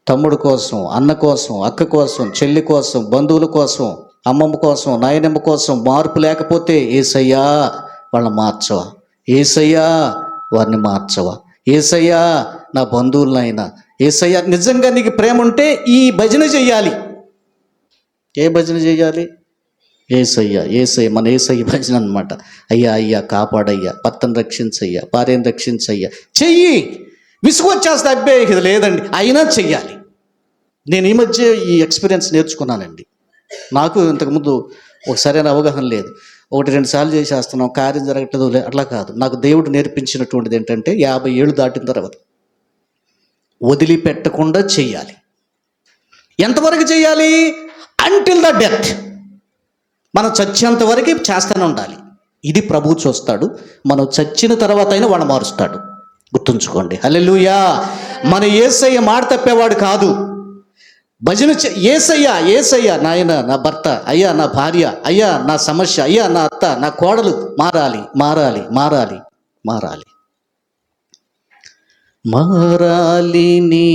A: తమ్ముడు కోసం, అన్న కోసం, అక్క కోసం, చెల్లి కోసం, బంధువుల కోసం, అమ్మమ్మ కోసం, నాయనమ్మ కోసం మార్పు లేకపోతే, యేసయ్యా వాళ్ళని మార్చవా? యేసయ్యా వారిని మార్చవా? యేసయ్యా నా బంధువులనైనా, యేసయ్యా నిజంగా నీకు ప్రేమ ఉంటే ఈ భజన చెయ్యాలి. ఏ భజన చెయ్యాలి? యేసయ్యా, యేసయ్య, మన యేసయ్య భజన అనమాట. అయ్యా అయ్యా కాపాడయ్యా, భర్తను రక్షించయ్యా, భార్యను రక్షించయ్యా. చెయ్యి. విసుగు వచ్చేస్తే అబ్బే ఇది లేదండి, అయినా చెయ్యాలి. నేను ఈ మధ్య ఈ ఎక్స్పీరియన్స్ నేర్చుకున్నానండి. నాకు ఇంతకుముందు ఒక సరైన అవగాహన లేదు. 1-2 సార్లు చేసేస్తున్నాం, కార్యం జరగట్లేదు, అట్లా కాదు. నాకు దేవుడు నేర్పించినటువంటిది ఏంటంటే 50 ఏళ్ళు దాటిన తర్వాత వదిలిపెట్టకుండా చెయ్యాలి. ఎంతవరకు చెయ్యాలి? Until the death. మనం చచ్చేంత వరకు చేస్తూనే ఉండాలి. ఇది ప్రభువు చూస్తాడు. మనం చచ్చిన తర్వాత అయినా వాడు మారుస్తాడు. గుర్తుంచుకోండి. హల్లెలూయా. మన యేసయ్య మాట తప్పేవాడు కాదు. భజన యేసయ్యా, యేసయ్యా నాయన నా భర్త, అయ్యా నా భార్య, అయ్యా నా సమస్య, అయ్యా నా అత్త, నా కోడలు మారాలి, మారాలి, మారాలి, మారాలి. మారాలి నీ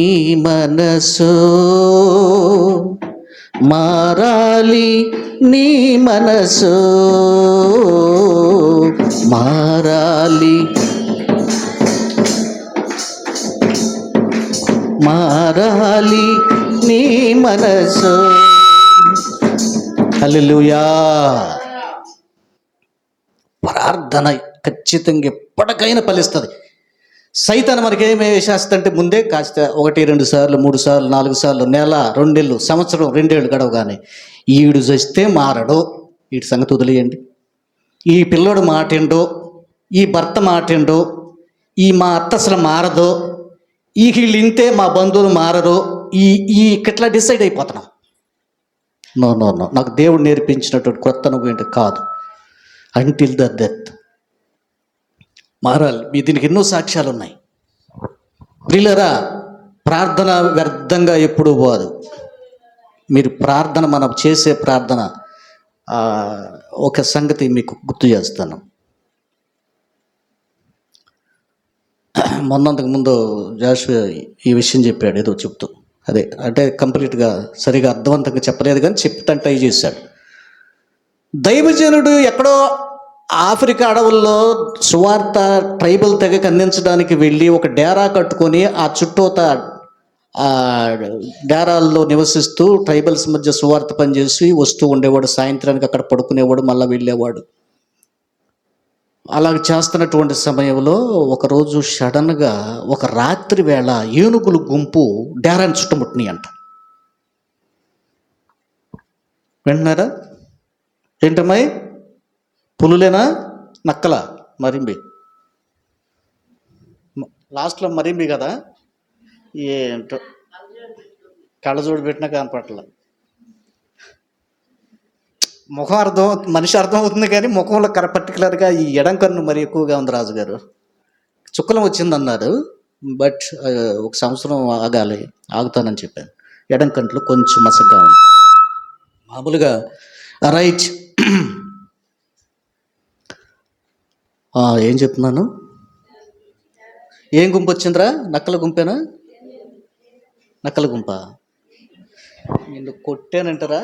A: మనసు, మారాలి నీ మనసు, మారాలి, మారాలి నీ మనసు. హల్లెలూయా. ప్రార్థన ఖచ్చితంగా ఎప్పటికైనా ఫలిస్తుంది. సైతాన్ మనకేమి వేసేస్తుంటే ముందే కాస్త 1-2 సార్లు, 3 సార్లు, 4 సార్లు, నెల, 2 నెలలు, సంవత్సరం, 2 ఏళ్ళు గడవగానే ఈడు చస్తే మారడో, వీటి సంగతి వదిలేయండి, ఈ పిల్లోడు మాటేంటో, ఈ భర్త మాటిండు, ఈ మా అత్త అసలు మారదు, ఈ వీళ్ళు ఇంతే, మా బంధువులు మారరు, ఈ ఈ ఇట్లా డిసైడ్ అయిపోతున్నాం. నో నో నో, నాకు దేవుడు నేర్పించినటువంటి కొత్త అనుభవం ఏంటి కాదు. అంటిల్ ద డెత్ మారాలి. మీ దీనికి ఎన్నో సాక్ష్యాలు ఉన్నాయి. ప్రియులరా, ప్రార్థన వ్యర్థంగా ఎప్పుడు పోదు. మీరు ప్రార్థన, మనం చేసే ప్రార్థన, ఒక సంగతి మీకు గుర్తు చేస్తాను. మొన్నంతకు ముందు జాషువా ఈ విషయం చెప్పాడు, ఏదో చెప్తూ, అదే అంటే కంప్లీట్గా సరిగా అర్థవంతంగా చెప్పలేదు కానీ చెప్తాను ట్రై చేశాడు. దైవజనుడు ఎక్కడో ఆఫ్రికా అడవుల్లో సువార్త ట్రైబల్ తెగకు అందించడానికి వెళ్ళి ఒక డేరా కట్టుకొని ఆ చుట్టూత ఆ డేరాల్లో నివసిస్తూ ట్రైబల్స్ మధ్య సువార్త పనిచేసి వస్తూ ఉండేవాడు. సాయంత్రానికి అక్కడ పడుకునేవాడు, మళ్ళీ వెళ్ళేవాడు. అలా చేస్తున్నటువంటి సమయంలో ఒకరోజు సడన్గా ఒక రాత్రి వేళ ఏనుగుల గుంపు డేరాన్ని చుట్టుముట్టినాయి అంట. వింటున్నారా? ఏంటమ్మాయి, పులులేనా నక్కల? మరింబి, లాస్ట్లో మరింబి కదా. ఏంటో కళ్ళజోడు పెట్టినా కనపట్ల. ముఖం అర్థం, మనిషి అర్థం అవుతుంది కానీ ముఖంలో పర్టికులర్గా ఈ ఎడం కన్ను మరి ఎక్కువగా ఉంది. రాజుగారు చుక్కలం వచ్చిందన్నారు, బట్ ఒక సంవత్సరం ఆగాలి, ఆగుతానని చెప్పాను. ఎడం కంట్లో కొంచెం మసగ్గా ఉంది. మామూలుగా రైట్. ఏం చెప్తున్నాను? ఏం గుంపు వచ్చిందిరా? నక్కల గుంపేనా? నక్కల గుంప. నిన్ను కొట్టానంటారా?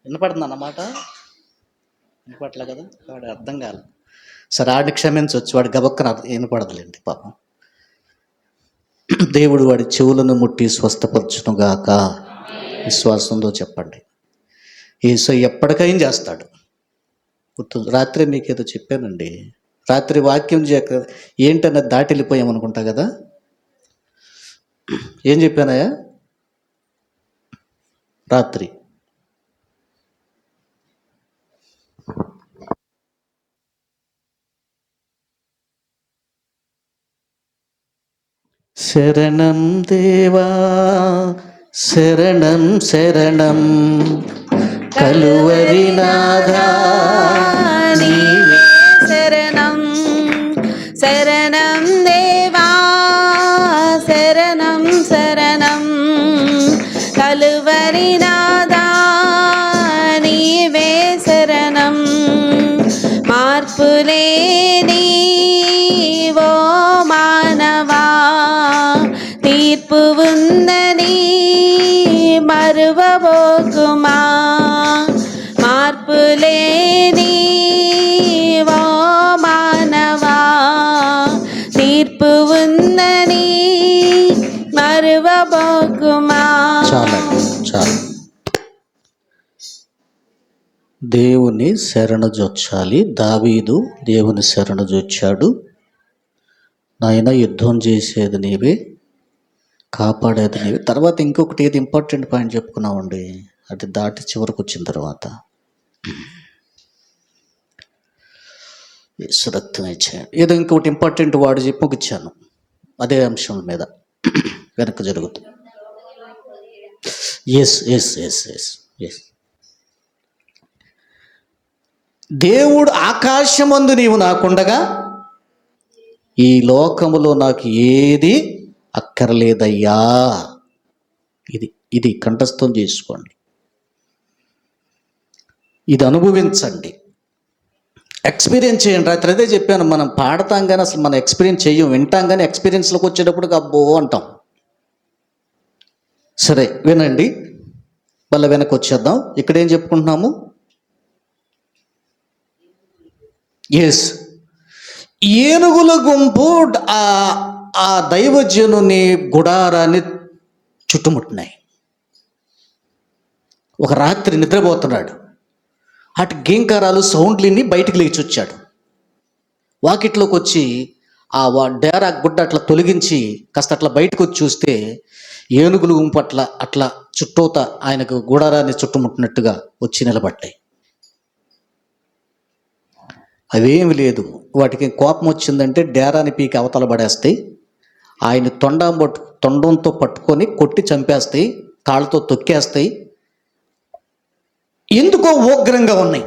A: వినపడుతుంది అన్నమాట. వినపడలే కదా, వాడు అర్థం కాదు. సరే, ఆడిని క్షమించవచ్చు, వాడి గబక్కన వినపడదులేండి పాపం. దేవుడు వాడి చెవులను ముట్టి స్వస్థపరచునుగాక. విశ్వాసంతో చెప్పండి. యేసయ్య ఎప్పటికైనా చేస్తాడు. గుర్తు, రాత్రి మీకేదో చెప్పానండి. రాత్రి వాక్యం ఏంటన్నది దాటి వెళ్ళిపోయామనుకుంటా కదా. ఏం చెప్పానయ్యా రాత్రి? శరణం దేవా శరణం శరణం కలువరి నాథా నీవే
B: శరణం. శరణం దేవా శరణం శరణం కలువరి నాథా నీవే శరణం. మార్పులేని ఓ మానవా, తీర్పు ఉందని మరువబోకుమా. మార్పులేని ఓ మానవా, తీర్పు ఉందని మరువబోకుమా.
A: చాలు. దేవుని శరణుజొచ్చాలి. దావీదు దేవుని శరణుజొచ్చాడు. నాయన, యుద్ధం చేసేది నీవే, కాపాడేది నీవే. తర్వాత ఇంకొకటి ఏది ఇంపార్టెంట్ పాయింట్ చెప్పుకున్నామండి, అది దాటి చివరికి వచ్చిన తర్వాత సురక్తం ఇచ్చాడు. ఏదో ఇంకొకటి ఇంపార్టెంట్ వాడు చెప్పి ముగిచ్చాను. అదే అంశం మీద వెనక్కి జరుగుతుంది. ఎస్. దేవుడు ఆకాశమందు నీవు నాకుండగా ఈ లోకములో నాకు ఏది అక్కర్లేదయ్యా. ఇది కంఠస్థం చేసుకోండి, ఇది అనుభవించండి, ఎక్స్పీరియన్స్ చేయండి. రాత్రి అదే చెప్పాను, మనం పాడతాం కానీ అసలు మనం ఎక్స్పీరియన్స్ చెయ్యం, వింటాం కానీ ఎక్స్పీరియన్స్లోకి వచ్చేటప్పుడు అబ్బో అంటాం. సరే వినండి, మళ్ళీ వెనక్కి వచ్చేద్దాం. ఇక్కడ ఏం చెప్పుకుంటున్నాము? ఎస్, ఏనుగుల గుంపు ఆ దైవజనుని గుడారాన్ని చుట్టుముట్టినాయి. ఒక రాత్రి నిద్రపోతున్నాడు, అటు గీంకారాలు సౌండ్లిని బయటికి లేచి వచ్చాడు. వాకిట్లోకి వచ్చి ఆ డేరా గుడ్డ అట్లా తొలగించి కాస్త అట్లా బయటకు వచ్చి చూస్తే ఏనుగులు గుంపు అట్లా చుట్టూత ఆయనకు గుడారాన్ని చుట్టుముట్టినట్టుగా వచ్చి నిలబడ్డాయి. అవేమి లేదు. వాటికి కోపం వచ్చిందంటే డేరాని పీకి అవతల పడేస్తాయి. ఆయన తొండంతో పట్టుకొని కొట్టి చంపేస్తాయి, కాళ్ళతో తొక్కేస్తాయి. ఎందుకో ఉగ్రంగా ఉన్నాయి.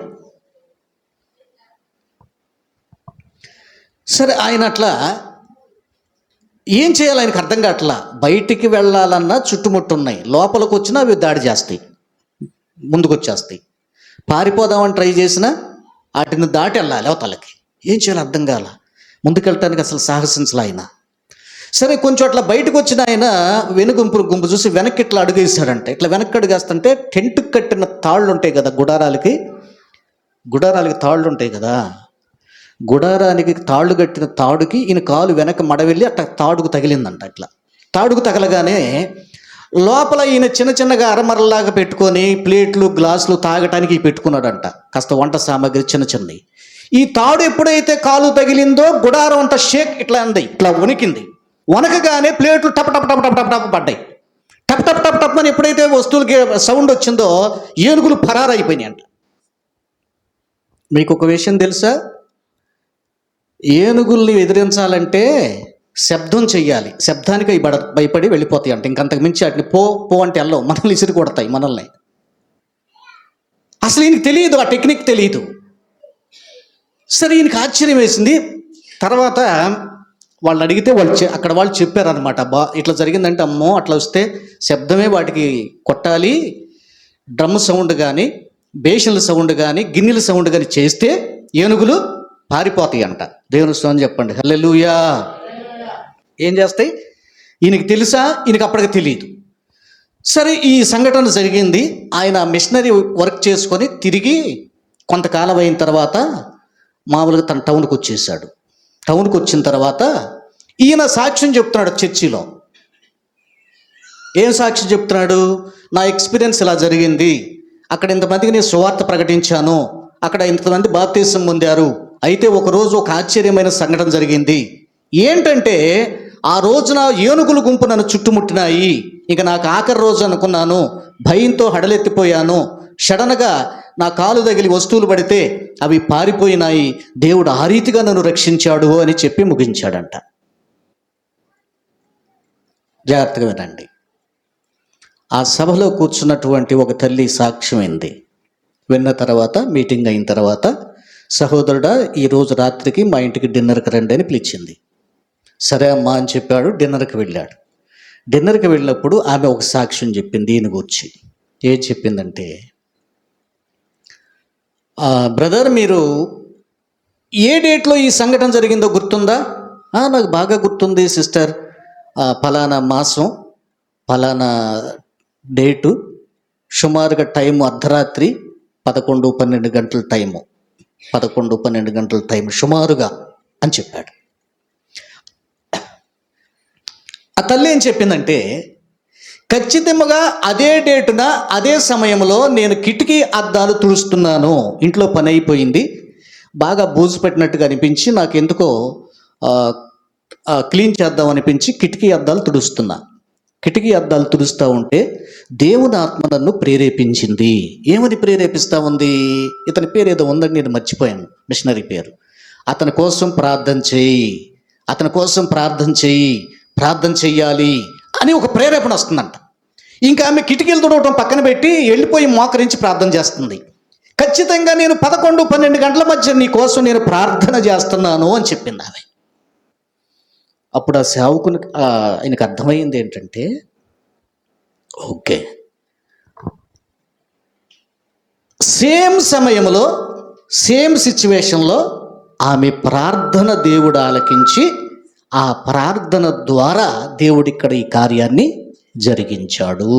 A: సరే, ఆయన అట్లా ఏం చేయాలి ఆయనకు అర్థం కావట్లా. బయటికి వెళ్ళాలన్నా చుట్టుముట్టున్నాయి, లోపలికి వచ్చినా అవి దాడి చేస్తాయి, ముందుకొచ్చేస్తాయి. పారిపోదామని ట్రై చేసినా వాటిని దాటి వెళ్ళాలి అవతలకి. ఏం చేయాలి అర్థం కాల. ముందుకెళ్ళటానికి అసలు సాహసించలే ఆయన. సరే, కొంచెం అట్లా బయటకు వచ్చిన ఆయన గుంపు చూసి వెనక్కి ఇట్లా అడుగేస్తాడంట. ఇట్లా వెనక్కి అడుగేస్తుంటే టెంట్కి కట్టిన తాళ్ళు ఉంటాయి కదా, గుడారాలకి తాళ్ళు ఉంటాయి కదా, గుడారానికి తాళ్ళు కట్టిన తాడుకి ఈయన కాలు వెనక మడవెళ్ళి అట్లా తాడుకు తగిలిందంట. ఇట్లా తాడుకు తగలగానే లోపల ఈయన చిన్నగా అరమరలాగా పెట్టుకొని ప్లేట్లు గ్లాసులు తాగటానికి పెట్టుకున్నాడంట, కాస్త వంట సామాగ్రి చిన్నవి. ఈ తాడు ఎప్పుడైతే కాలు తగిలిందో గుడారం అంతా షేక్ ఇట్లా అంది, ఇట్లా వణికింది. వణకగానే ప్లేట్లు టప్ టప్ టప్ టప్ టప్ టప్ పడ్డాయి. టప్ టప్ టప్ టప్ అని ఎప్పుడైతే వస్తువులకి సౌండ్ వచ్చిందో ఏనుగులు పరారైపోయినాయి అంట. మీకు ఒక విషయం తెలుసా? ఏనుగుల్ని ఎదిరించాలంటే శబ్దం చెయ్యాలి. శబ్దానికి అవి భయపడి వెళ్ళిపోతాయి అంట. ఇంకంతకు మించి వాటిని పో అంటే వెళ్ళవు, మనల్ని ఇసిరి కొడతాయి మనల్ని. అసలు ఈయనకి తెలియదు, ఆ టెక్నిక్ తెలియదు. సరే, ఈయనకి ఆశ్చర్యం వేసింది. తర్వాత వాళ్ళు అడిగితే అక్కడ వాళ్ళు చెప్పారనమాట, ఇట్లా జరిగిందంటే అమ్మో అట్లా వస్తే శబ్దమే వాటికి కొట్టాలి, డ్రమ్ సౌండ్ కానీ బేషన్ల సౌండ్ కానీ గిన్నెల సౌండ్ కానీ చేస్తే ఏనుగులు పారిపోతాయి అంట. దేవుని స్తోత్రం చెప్పండి, హల్లెలూయా. ఏం చేస్తాయి ఈయనకి తెలుసా? ఈయనకి అప్పటికి తెలియదు. సరే, ఈ సంఘటన జరిగింది. ఆయన మిషనరీ వర్క్ చేసుకొని తిరిగి కొంతకాలం అయిన తర్వాత మామూలుగా తన టౌన్కి వచ్చేసాడు. టౌన్కి వచ్చిన తర్వాత ఈయన సాక్ష్యం చెప్తున్నాడు చర్చిలో. ఏం సాక్ష్యం చెప్తున్నాడు? నా ఎక్స్పీరియన్స్ ఇలా జరిగింది, అక్కడ ఇంతమందికి నేను సువార్త ప్రకటించాను, అక్కడ ఇంతమంది బాప్తీసం పొందారు. అయితే ఒకరోజు ఒక ఆశ్చర్యమైన సంఘటన జరిగింది. ఏంటంటే ఆ రోజున ఏనుగుల గుంపు నన్ను చుట్టుముట్టినాయి. ఇక నాకు ఆఖరి రోజు అనుకున్నాను, భయంతో హడలెత్తిపోయాను. సడన్గా నా కాలు తగిలి వస్తువులు పడితే అవి పారిపోయినాయి. దేవుడు ఆ రీతిగా నన్ను రక్షించాడు అని చెప్పి ముగించాడంట. జాగ్రత్తగా వినండి. ఆ సభలో కూర్చున్నటువంటి ఒక తల్లి సాక్ష్యమైంది. విన్న తర్వాత మీటింగ్ అయిన తర్వాత, సహోదరుడా ఈరోజు రాత్రికి మా ఇంటికి డిన్నర్కి రండి అని పిలిచింది. సరే అమ్మా అని చెప్పాడు. డిన్నర్కి వెళ్ళాడు. డిన్నర్కి వెళ్ళినప్పుడు ఆమె ఒక సాక్ష్యం చెప్పింది ఈయన గురించి. ఏం చెప్పిందంటే, బ్రదర్ మీరు ఏ డేట్లో ఈ సంఘటన జరిగిందో గుర్తుందా? నాకు బాగా గుర్తుంది సిస్టర్, ఫలానా మాసం ఫలానా డేటు, సుమారుగా టైము అర్ధరాత్రి 11-12 గంటల టైము, 11-12 గంటల టైం సుమారుగా అని చెప్పాడు. ఆ తల్లి ఏం చెప్పిందంటే, ఖచ్చితంగా అదే డేటున అదే సమయంలో నేను కిటికీ అద్దాలు తుడుస్తున్నాను. ఇంట్లో పని అయిపోయింది, బాగా బూజు పెట్టినట్టుగా అనిపించి నాకు ఎందుకో క్లీన్ చేద్దాం అనిపించి కిటికీ అద్దాలు తుడుస్తున్నా. కిటికీ అద్దాలు తుడుస్తూ ఉంటే దేవుని ఆత్మ నన్ను ప్రేరేపించింది. ఏమని ప్రేరేపిస్తూ ఉంది? ఇతని పేరు ఏదో ఉందని నేను మర్చిపోయాను, మిషనరీ పేరు. అతని కోసం ప్రార్థన చేయి, అతని కోసం ప్రార్థన చేయి, ప్రార్థన చెయ్యాలి అని ఒక ప్రేరేపణ వస్తుందంట. ఇంకా ఆమె కిటికీలు తుడవటం పక్కన పెట్టి వెళ్ళిపోయి మోకరించి ప్రార్థన చేస్తుంది. ఖచ్చితంగా నేను 11-12 గంటల మధ్య నీ కోసం నేను ప్రార్థన చేస్తున్నాను అని చెప్పింది ఆమె. అప్పుడు ఆ సేవకుని ఆయనకు అర్థమైంది ఏంటంటే, ఓకే, సేమ్ సమయంలో సేమ్ సిచ్యువేషన్లో ఆమె ప్రార్థన దేవుడు ఆలకించి ఆ ప్రార్థన ద్వారా దేవుడు ఇక్కడ ఈ కార్యాన్ని జరిగించాడు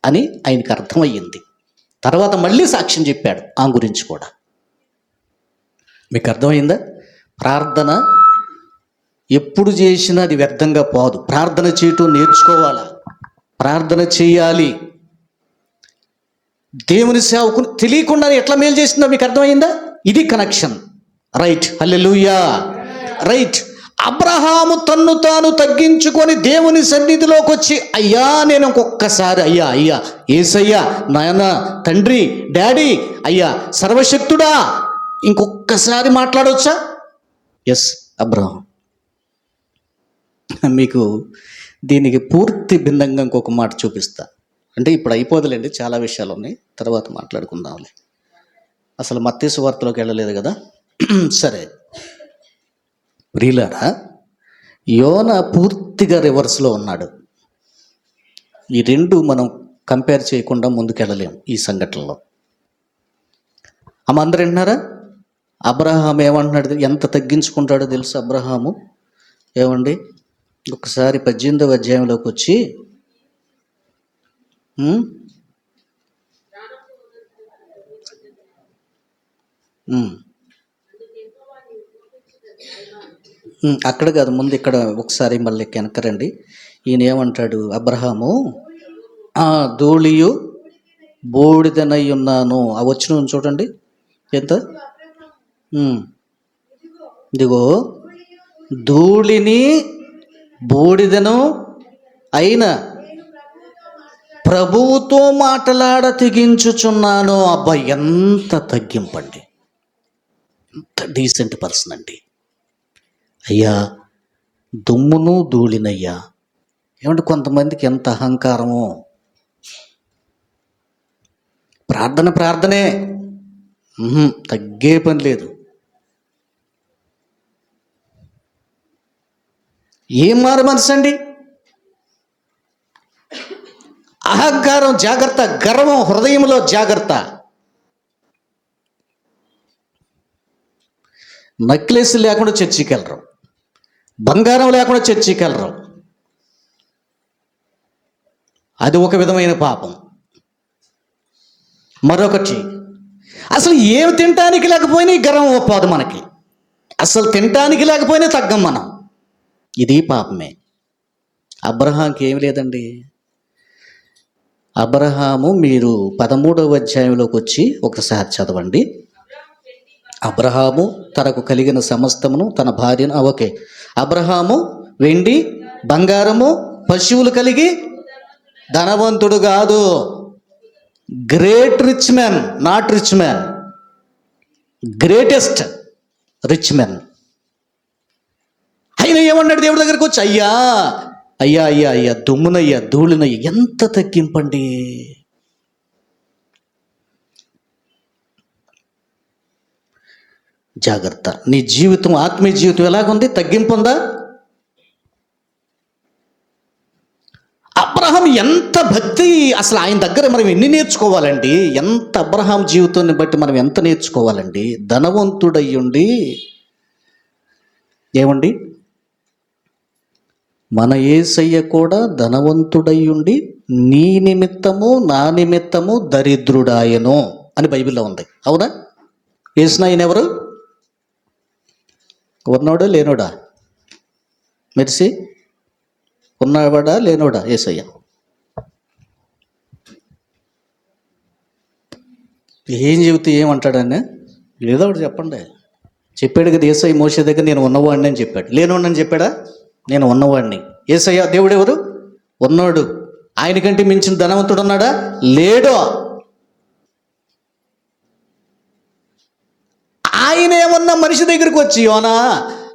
A: అని ఆయనకు అర్థమయ్యింది. తర్వాత మళ్ళీ సాక్ష్యం చెప్పాడు ఆ గురించి కూడా. మీకు అర్థమైందా? ప్రార్థన ఎప్పుడు చేసినా అది వ్యర్థంగా పోదు. ప్రార్థన చేయటం నేర్చుకోవాలా, ప్రార్థన చేయాలి. దేవుని సేవకుని తెలియకుండా ఎట్లా మేలు చేసిందో మీకు అర్థమైందా? ఇది కనెక్షన్. రైట్, హల్లెలూయా. రైట్. అబ్రహాము తన్ను తాను తగ్గించుకొని దేవుని సన్నిధిలోకి వచ్చి, అయ్యా నేను ఇంకొక్కసారి, అయ్యా యేసయ్యా, నాయన, తండ్రి, డాడీ, అయ్యా సర్వశక్తుడా, ఇంకొక్కసారి మాట్లాడవచ్చా? Yes, Abraham. మీకు దీనికి పూర్తి భిన్నంగా ఇంకొక మాట చూపిస్తా. అంటే ఇప్పుడు అయిపోదులేండి, చాలా విషయాలు ఉన్నాయి, తర్వాత మాట్లాడుకుందాంలే. అసలు మత్తయి సువార్తలోకి వెళ్ళలేదు కదా. సరే, ప్రియులారా, యోన పూర్తిగా రివర్స్లో ఉన్నాడు. ఈ రెండు మనం కంపేర్ చేయకుండా ముందుకెళ్ళలేం ఈ సంఘటనలో. అందరూ వింటున్నారా? అబ్రహాం ఏమంటున్నాడు, ఎంత తగ్గించుకుంటాడో తెలుసు అబ్రహాము. ఏమండి, ఒకసారి 18వ అధ్యాయంలోకి వచ్చి అక్కడ కాదు, ముందు ఇక్కడ ఒకసారి మళ్ళీ వెనకరండి. ఈయన ఏమంటాడు అబ్రహాము, ధూళియు బూడిదనై ఉన్నాను. ఆ వచ్చిన చూడండి ఎంత. ఇదిగో ధూళిని బూడిదను అయిన ప్రభువుతో మాట్లాడ తెగించుచున్నాను. అబ్బా, ఎంత తగ్గింపండి, ఎంత డీసెంట్ పర్సన్ అండి. అయ్యా, దుమ్మును ధూళినయ్యా. ఏమంటే కొంతమందికి ఎంత అహంకారమో. ప్రార్థనే, తగ్గే పని లేదు. ఏం మారు మనసు అండి. అహంకారం జాగ్రత్త, గర్వం హృదయంలో జాగ్రత్త. నెక్లెస్ లేకుండా చర్చికి వెళ్ళరు, బంగారం లేకుండా చర్చికి వెళ్ళరు. అది ఒక విధమైన పాపం. మరొకటి, అసలు ఏమి తినటానికి లేకపోయినా గర్వం ఒప్పాదు మనకి. అసలు తినటానికి లేకపోయినా తగ్గం మనం. ఇది పాపమే. అబ్రహాంకి ఏమి లేదండి. అబ్రహాము, మీరు 13వ అధ్యాయంలోకి వచ్చి ఒకసారి చదవండి. అబ్రహాము తనకు కలిగిన సమస్తమును తన భార్యను, ఓకే, అబ్రహాము వెండి బంగారము పశువులు కలిగి ధనవంతుడు కాదు. Great rich man, not rich man, greatest rich man. ఆయన ఏమన్నాడు దేవుడి దగ్గరకు వచ్చి, అయ్యా అయ్యా అయ్యా అయ్యా, దుమ్మునయ్యా ధూళినయ్యా. ఎంత తగ్గింపండి. జాగ్రత్త. నీ జీవితం, ఆత్మీయ జీవితం ఎలాగుంది? తగ్గింపుందా? అబ్రహాం ఎంత భక్తి, అసలు ఆయన దగ్గర మనం ఎన్ని నేర్చుకోవాలండి. ఎంత అబ్రహాం జీవితాన్ని బట్టి మనం ఎంత నేర్చుకోవాలండి. ధనవంతుడయ్యుండి, ఏమండి, మన యేసయ్య కూడా ధనవంతుడయ్యుండి నీ నిమిత్తము నా నిమిత్తము దరిద్రుడాయను అని బైబిల్లో ఉంది. అవునా? యేసు ఆయన ఎవరు? ఉన్నోడా లేనోడా? మెర్సి ఉన్నవాడా లేనోడా? యేసయ్య. ఏం చెబితే ఏమంటాడని ఏదో ఒకటి చెప్పండి. చెప్పాడు కదా యేసయ్య మోషే దగ్గర, నేను ఉన్నవాడిని అని చెప్పాడు. లేనోడని చెప్పాడా? నేను ఉన్నవాడిని. యేసయ్య దేవుడు ఎవరు? ఉన్నాడు. ఆయనకంటే మించిన ధనవంతుడు ఉన్నాడా? లేడు. ఆయన ఏమన్నా మనిషి దగ్గరికి వచ్చి, యోనా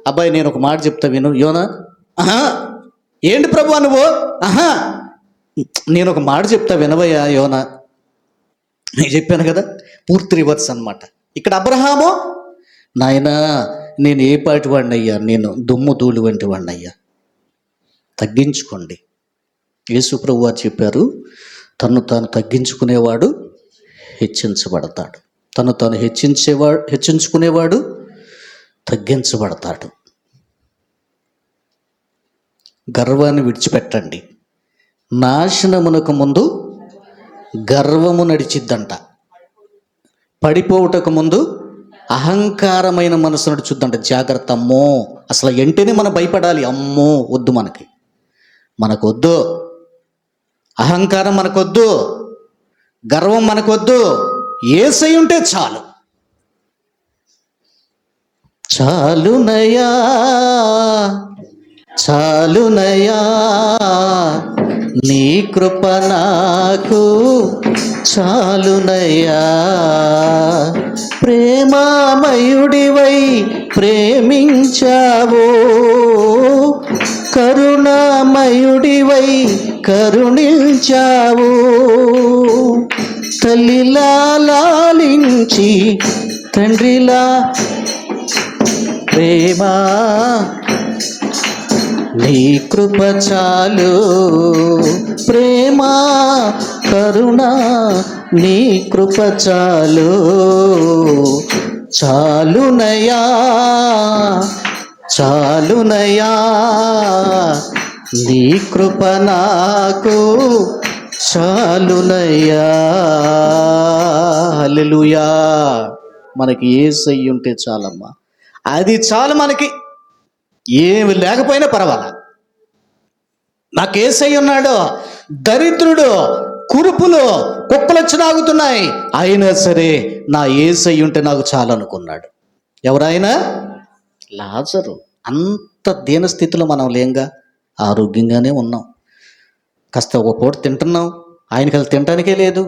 A: అబ్బాయి నేను ఒక మాట చెప్తా విను. యోనా, ఏంటి ప్రభు నువ్వు? నేను ఒక మాట చెప్తా వినవయ్యా యోనా. నేను చెప్పాను కదా, పూర్తి రివర్స్ అన్నమాట. ఇక్కడ అబ్రహాము, నాయనా నేను ఏ పాటి వాడిని అయ్యా, నేను దుమ్ము ధూళి వంటి వాడిని అయ్యా. తగ్గించుకోండి. యేసు ప్రభువు వారు చెప్పారు, తను తాను తగ్గించుకునేవాడు హెచ్చించబడతాడు, తను తాను హెచ్చించుకునేవాడు తగ్గించబడతాడు. గర్వాన్ని విడిచిపెట్టండి. నాశనమునకు ముందు గర్వము నడిచిద్దంట. పడిపోవుటకు ముందు అహంకారమైన మనసు నడుచుద్దంట. జాగ్రత్త. అమ్మో, అసలు ఎంటనే మనం భయపడాలి. అమ్మో వద్దు, మనకొద్దు. అహంకారం మనకొద్దు, గర్వం మనకొద్దు. యేసయ్య ఉంటే చాలు. చాలునయా చాలునయా నీ కృప నాకు చాలునయా, ప్రేమామయుడివై ప్రేమించావు, కరుణామయుడివై కరుణించావు, తల్లిలా లాలించి తండ్రిలా ప్రేమా నీ కృప చాలు, ప్రేమ కరుణ నీ కృప చాలు, చాలునయా చాలునయా నీ కృప నాకు చాలునయ్యా. హల్లెలూయా. మనకి యేసయ్య ఉంటే చాలమ్మా, అది చాలు. మనకి ఏమి లేకపోయినా పర్వాలా. నాకు యేసయ్య ఉన్నాడు, దరిద్రుడు, కురుపులు కుక్కలొచ్చి నాగుతున్నాయి, అయినా సరే నా యేసయ్య ఉంటే నాకు చాలు అనుకున్నాడు. ఎవరైనా? లాజరు. అంత దీనస్థితిలో మనం లేంగా, ఆరోగ్యంగానే ఉన్నాం, కాస్త ఒక పూట తింటున్నాం, ఆయనకి అది తినటానికే లేదు.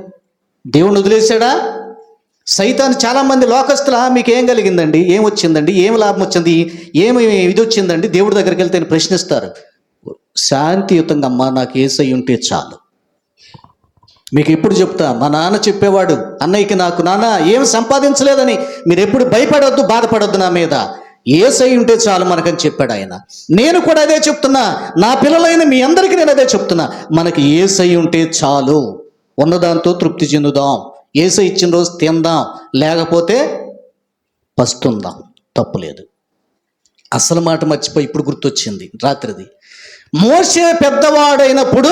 A: దేవుణ్ణి వదిలేశాడా? సైతాను చాలామంది లోకస్తుల మీకు ఏం కలిగిందండి, ఏం వచ్చిందండి, ఏం లాభం వచ్చింది, ఏమి ఇది వచ్చిందండి, దేవుడి దగ్గరికి వెళ్తే ప్రశ్నిస్తారు. శాంతియుతంగా అమ్మా నాకు యేసయ్య ఉంటే చాలు. మీకు ఎప్పుడు చెప్తా, మా నాన్న చెప్పేవాడు అన్నయ్యకి నాకు, నాన్న ఏం సంపాదించలేదని మీరు ఎప్పుడు భయపడొద్దు, బాధపడొద్దు నా మీద, యేసయ్య ఉంటే చాలు మనకని చెప్పాడు ఆయన. నేను కూడా అదే చెప్తున్నా, నా పిల్లలైన మీ అందరికీ నేను అదే చెప్తున్నా, మనకి యేసయ్య ఉంటే చాలు. ఉన్నదాంతో తృప్తి చెందుదాం, యేసయ్య ఇచ్చిన రోజు తిందాం, లేకపోతే పస్తుందాం, తప్పులేదు. అసలు మాట మర్చిపోయి ఇప్పుడు గుర్తొచ్చింది రాత్రిది. మోషే పెద్దవాడైనప్పుడు,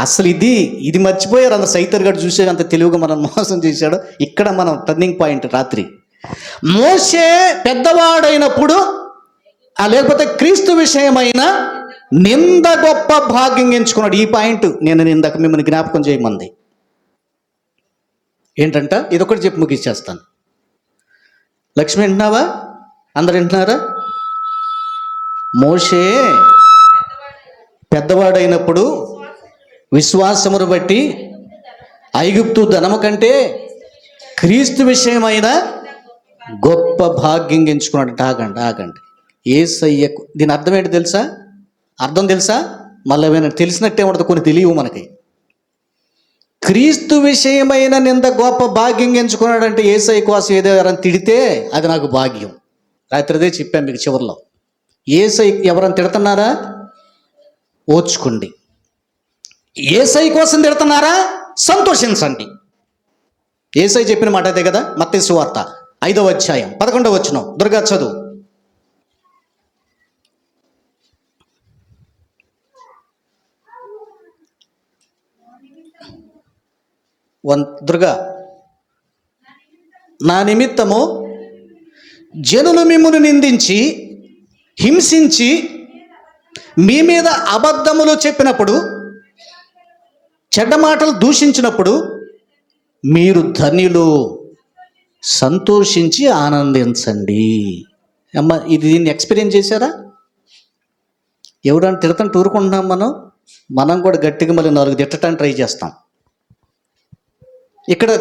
A: అసలు ఇది మర్చిపోయారు. అంత సైతర్ గారు చూసే అంత తెలివిగా మనం మోసం చేశాడు. ఇక్కడ మనం టర్నింగ్ పాయింట్ రాత్రి. మోషే పెద్దవాడైనప్పుడు, లేకపోతే క్రీస్తు విషయమైన నింద గొప్ప భాగ్యం ఎంచుకున్నాడు. ఈ పాయింట్ నేను ఇందాక మిమ్మల్ని జ్ఞాపకం చేయమంది ఏంటంట, ఇదొకటి చెప్పి ముగిచ్చేస్తాను. లక్ష్మి వింటున్నావా? అందరు వింటున్నారా? మోషే పెద్దవాడైనప్పుడు విశ్వాసమును బట్టి ఐగుప్తు ధనము కంటే క్రీస్తు విషయమైన గొప్ప భాగ్యం ఎంచుకున్నాడు. ఆగండి. యేసయ్యకు దీని అర్థం ఏంటి తెలుసా? అర్థం తెలుసా? మళ్ళీ ఏమైనా తెలిసినట్టే ఉండదు, కొన్ని తెలియవు మనకి. క్రీస్తు విషయమైన నింద గొప్ప భాగ్యం ఎంచుకున్నాడంటే యేసయ్య కోసం ఏదో ఎవరైనా తిడితే అది నాకు భాగ్యం. రాత్రిదే చెప్పాను మీకు చివరిలో. యేసయ్య ఎవరైనా తిడుతున్నారా? ఓర్చుకోండి. యేసయ్య కోసం తిడుతున్నారా? సంతోషించండి. యేసయ్య చెప్పిన మాట అదే కదా. మత్తయి సువార్త 5వ అధ్యాయం 11వ వచనం. దుర్గా చదువు. దుర్గా, నా నిమిత్తము జనులు మిమ్మును నిందించి హింసించి మీ మీద అబద్ధములు చెప్పినప్పుడు, చెడ్డ మాటలు దూషించినప్పుడు మీరు ధన్యులు, సంతోషించి ఆనందించండి. అమ్మ, దీన్ని ఎక్స్పీరియన్స్ చేశారా? ఎవరైనా తిడతాను టూరుకుంటున్నాం మనం కూడా గట్టిగా మళ్ళీ 4 తిట్టడానికి ట్రై చేస్తాం. ఇక్కడ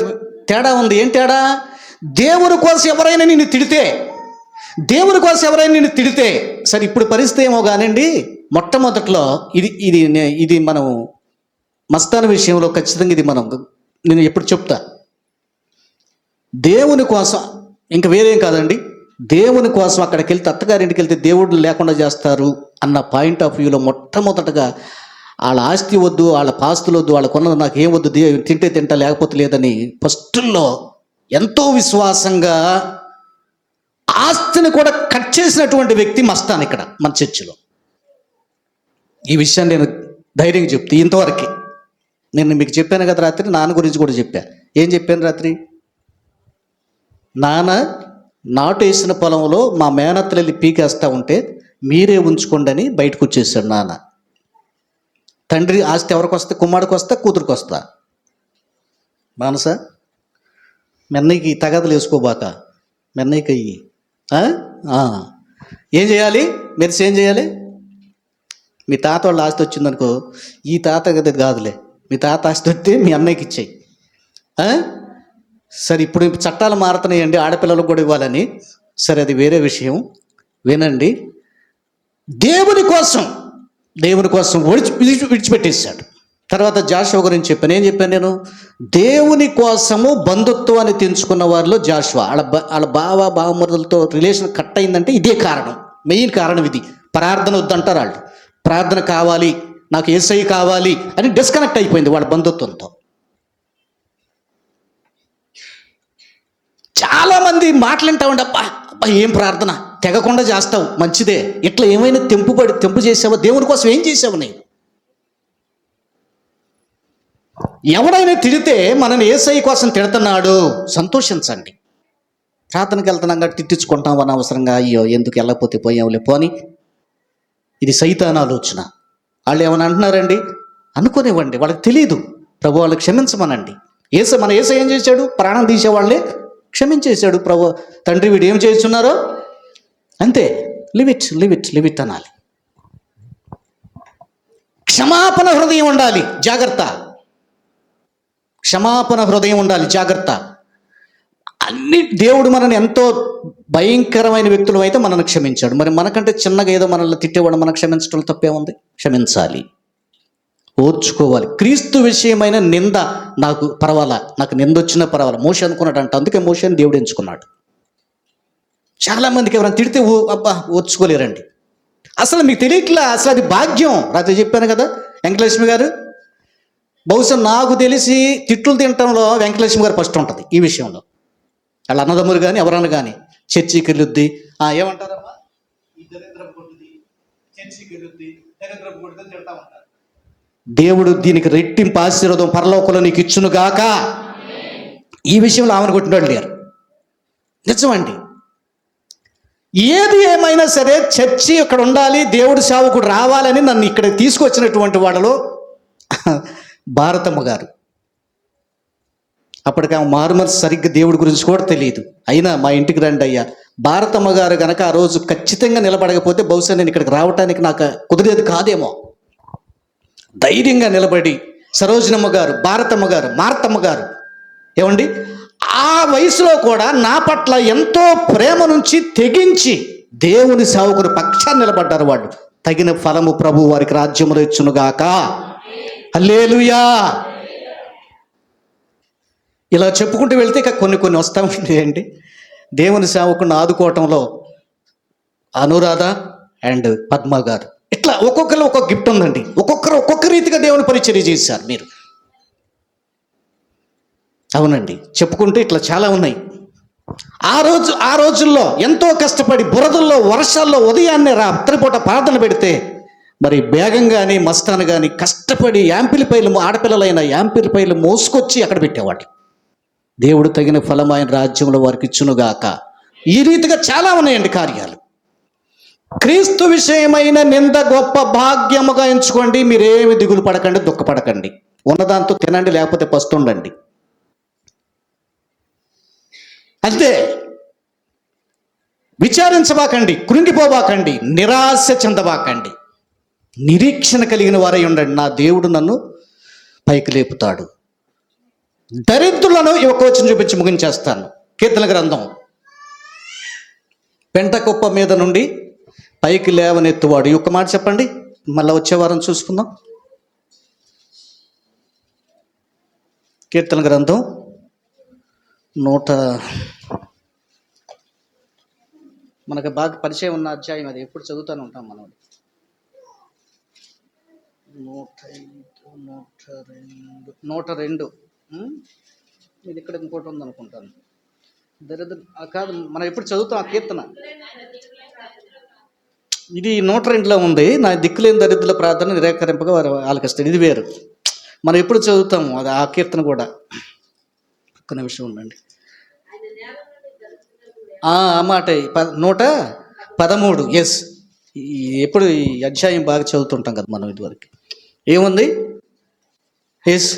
A: తేడా ఉంది. ఏం తేడా? దేవుని కోసం ఎవరైనా నిన్ను తిడితే, సరే ఇప్పుడు పరిస్థితి ఏమో కానండి, మొట్టమొదట్లో ఇది మనం మస్తాన్ విషయంలో ఖచ్చితంగా ఇది నేను ఎప్పుడు చెప్తా, దేవుని కోసం ఇంకా వేరేం కాదండి, దేవుని కోసం అక్కడికి వెళ్తే, అత్తగారింటికి వెళ్తే దేవుడు లేకుండా చేస్తారు అన్న పాయింట్ ఆఫ్ వ్యూలో మొట్టమొదటగా వాళ్ళ ఆస్తి వద్దు, వాళ్ళ పాస్తులు వద్దు, వాళ్ళ కొన్నది నాకు ఏం వద్దు, తింటే తింటా లేకపోతే లేదని ఫస్ట్లో ఎంతో విశ్వాసంగా ఆస్తిని కూడా కట్ చేసినటువంటి వ్యక్తి మస్తాన్ ఇక్కడ మన చర్చిలో. ఈ విషయాన్ని నేను ధైర్యంగా చెప్తే, ఇంతవరకు నేను మీకు చెప్పాను కదా రాత్రి, నాన్న గురించి కూడా చెప్పా. ఏం చెప్పాను రాత్రి? నాన్న నాటు వేసిన పొలంలో మా మేనత్తలు వెళ్ళి పీకేస్తూ ఉంటే మీరే ఉంచుకోండి అని బయటకు వచ్చేసాడు నాన్న. తండ్రి ఆస్తి ఎవరికి వస్తే? కుమ్మాడికి వస్తా, కూతురికి వస్తా. మానస, మెన్నయ్యకి తగదలు వేసుకోబాక, మెన్నయ్యకి అయ్యి ఏం చేయాలి? మెరిసి ఏం చేయాలి? మీ తాత వాళ్ళ ఆస్తి వచ్చిందనుకో, ఈ తాత కదా కాదులే, మీ తాత ఆస్తి వస్తే మీ అన్నయ్యకి ఇచ్చేయి. సరే ఇప్పుడు చట్టాలు మారుతున్నాయండి, ఆడపిల్లలకు కూడా ఇవ్వాలని. సరే, అది వేరే విషయం. వినండి, దేవుని కోసం విడిచిపెట్టేశాడు. తర్వాత జాషువా గురించి చెప్పాను. ఏం చెప్పాను నేను? దేవుని కోసము బంధుత్వాన్ని తెంచుకున్న వారిలో జాషువా. వాళ్ళ బావమరుదులతో రిలేషన్ కట్ అయిందంటే ఇదే కారణం, మెయిన్ కారణం ఇది. ప్రార్థన వద్దంటారు వాళ్ళు. ప్రార్థన కావాలి, నాకు యేసయ్య కావాలి అని డిస్కనెక్ట్ అయిపోయింది వాళ్ళ బంధుత్వంతో. చాలామంది మాటలంటా ఉండి, అబ్బా ఏం ప్రార్థన తెగకుండా చేస్తావు, మంచిదే. ఇట్లా ఏమైనా తెంపు చేసావా? దేవుని కోసం ఏం చేసావు? నేను ఎవడైనా తిడితే మనని యేసయ్య కోసం తిడుతున్నాడు, సంతోషించండి. ప్రార్థనకి వెళ్తున్నాం కాబట్టి తిట్టించుకుంటాం అనవసరంగా. అయ్యో ఎందుకు వెళ్ళకపోతే పోయావులే పోని. ఇది సైతాన్ ఆలోచన. వాళ్ళు ఏమైనా అంటున్నారండి, అనుకోనివ్వండి, వాళ్ళకి తెలియదు. ప్రభు వాళ్ళకి క్షమించమనండి. మన యేసయ్య ఏం చేశాడు? ప్రాణం తీసేవాళ్ళే క్షమించేశాడు. ప్రభు తండ్రి వీడు ఏం చేస్తున్నారో అంతే, లివ్ ఇట్ అనాలి. క్షమాపణ హృదయం ఉండాలి, జాగ్రత్త. క్షమాపణ హృదయం ఉండాలి, జాగ్రత్త. అన్ని దేవుడు మనల్ని ఎంతో భయంకరమైన వ్యక్తులు అయితే మనల్ని క్షమించాడు. మరి మనకంటే చిన్నగా ఏదో మనల్ని తిట్టేవాడు మనం క్షమించడం తప్పే ఉంది? క్షమించాలి, ఓర్చుకోవాలి. క్రీస్తు విషయమైన నింద నాకు పర్వాలా, నాకు నింద వచ్చినా పర్వాలా. మోషే అనుకున్నాడంట, అందుకే మోషేని దేవుడు ఎంచుకున్నాడు. చాలామందికి ఎవరైనా తిడితే అబ్బా ఓర్చుకోలేరండి. అసలు మీకు తెలియట్లా, అసలు అది భాగ్యం. రాత్రి చెప్పాను కదా, వెంకటలక్ష్మి గారు బహుశా నాకు తెలిసి తిట్లు తినటంలో వెంకటలక్ష్మి గారు ఫస్ట్ ఉంటుంది ఈ విషయంలో. వాళ్ళ అన్నదమ్ములు కానీ ఎవరన్నా కానీ చర్చికి వెళ్ళొద్ది, ఏమంటారమ్మా, ఈ దరిద్రపు కొట్టుది, చర్చికి వెళ్ళొద్ది, దరిద్రపు కొట్టుదని తిడతా ఉంటారు. దేవుడు దీనికి రెట్టింపు ఆశీర్వాదం పరలోకంలో నీకు ఇచ్చునుగాక. ఈ విషయంలో ఆమెను కొట్టినోళ్ళు లేరు. నిజమండి. ఏది ఏమైనా సరే చర్చి ఇక్కడ ఉండాలి, దేవుడి సేవకుడు రావాలని నన్ను ఇక్కడ తీసుకొచ్చినటువంటి వాళ్ళలో భారతమ్మ గారు. అప్పటికి ఆమె మారుమనసు సరిగ్గా దేవుడి గురించి కూడా తెలియదు. అయినా మా ఇంటికి రండి అయ్యా. భారతమ్మ గారు కనుక ఆ రోజు ఖచ్చితంగా నిలబడకపోతే బహుశా నేను ఇక్కడికి రావడానికి నాకు కుదిరేది కాదేమో. ధైర్యంగా నిలబడి సరోజినమ్మ గారు, భారతమ్మ గారు, మార్తమ్మ గారు, ఏమండి ఆ వయసులో కూడా నా పట్ల ఎంతో ప్రేమ నుంచి తెగించి దేవుని సేవకుని పక్షాన్ని నిలబడ్డారు. వాళ్ళు తగిన ఫలము ప్రభు వారికి రాజ్యములో ఇచ్చునుగాక. హల్లెలూయా. ఇలా చెప్పుకుంటూ వెళ్తే ఇక కొన్ని వస్తూ ఉంటాయండి. దేవుని సేవకుని ఆదుకోవటంలో అనురాధ అండ్ పద్మ గారు, ఇట్లా ఒక్కొక్కరు ఒక్కొక్క గిఫ్ట్ ఉందండి. ఒక్కొక్కరు ఒక్కొక్క రీతిగా దేవుని పరిచర్య చేశారు మీరు. అవునండి, చెప్పుకుంటే ఇట్లా చాలా ఉన్నాయి. ఆ రోజుల్లో ఎంతో కష్టపడి బురదల్లో వర్షాల్లో ఉదయాన్నే రాత్రిపూట ప్రార్థన పెడితే మరి బేగం కానీ మస్తాను కానీ కష్టపడి యాంపిలిపైలు, ఆడపిల్లలైన యాంపిలిపైలు మోసుకొచ్చి అక్కడ పెట్టేవాళ్ళు. దేవుడు తగిన ఫలం ఆయన రాజ్యంలో వారికి ఇచ్చునుగాక. ఈ రీతిగా చాలా ఉన్నాయండి కార్యాలు. క్రీస్తు విషయమైన నింద గొప్ప భాగ్యముగా ఎంచుకోండి. మీరేమి దిగులు పడకండి, దుఃఖపడకండి. ఉన్నదాంతో తినండి, లేకపోతే పస్తుండండి. అంతే. విచారించబాకండి, కృంగిపోబాకండి, నిరాశ చెందబాకండి. నిరీక్షణ కలిగిన వారై ఉండండి. నా దేవుడు నన్ను పైకి లేపుతాడు. దరిద్రులను ఒక వచనం చూపించి ముగించేస్తాను. కీర్తన గ్రంథం, పెంటకుప్ప మీద నుండి పైకి లేవనెత్తువాడు. ఈ ఒక్క మాట చెప్పండి, మళ్ళీ వచ్చే వారం చూసుకుందాం. కీర్తన గ్రంథం 100, మనకు బాగా పరిచయం ఉన్న అధ్యాయం అది, ఎప్పుడు చదువుతూనే ఉంటాం మనం. 102 ఇది ఇక్కడ ఇంకోటి ఉందనుకుంటాను. దరిద్ర కాదు, మనం ఎప్పుడు చదువుతాం ఆ కీర్తన. ఇది 102లో ఉంది. నా దిక్కులేని దరిద్రుల ప్రార్థన నిరాకరింపగా వారు ఆలకిస్తాడు. ఇది వేరు, మనం ఎప్పుడు చదువుతాము అది ఆ కీర్తన కూడా. ఒక్క నిమిషం ఉండండి. ఆ మాట 113. ఎస్, ఎప్పుడు ఈ అధ్యాయం బాగా చదువుతుంటాం కదా మనం. ఇదివరకు ఏముంది? ఎస్,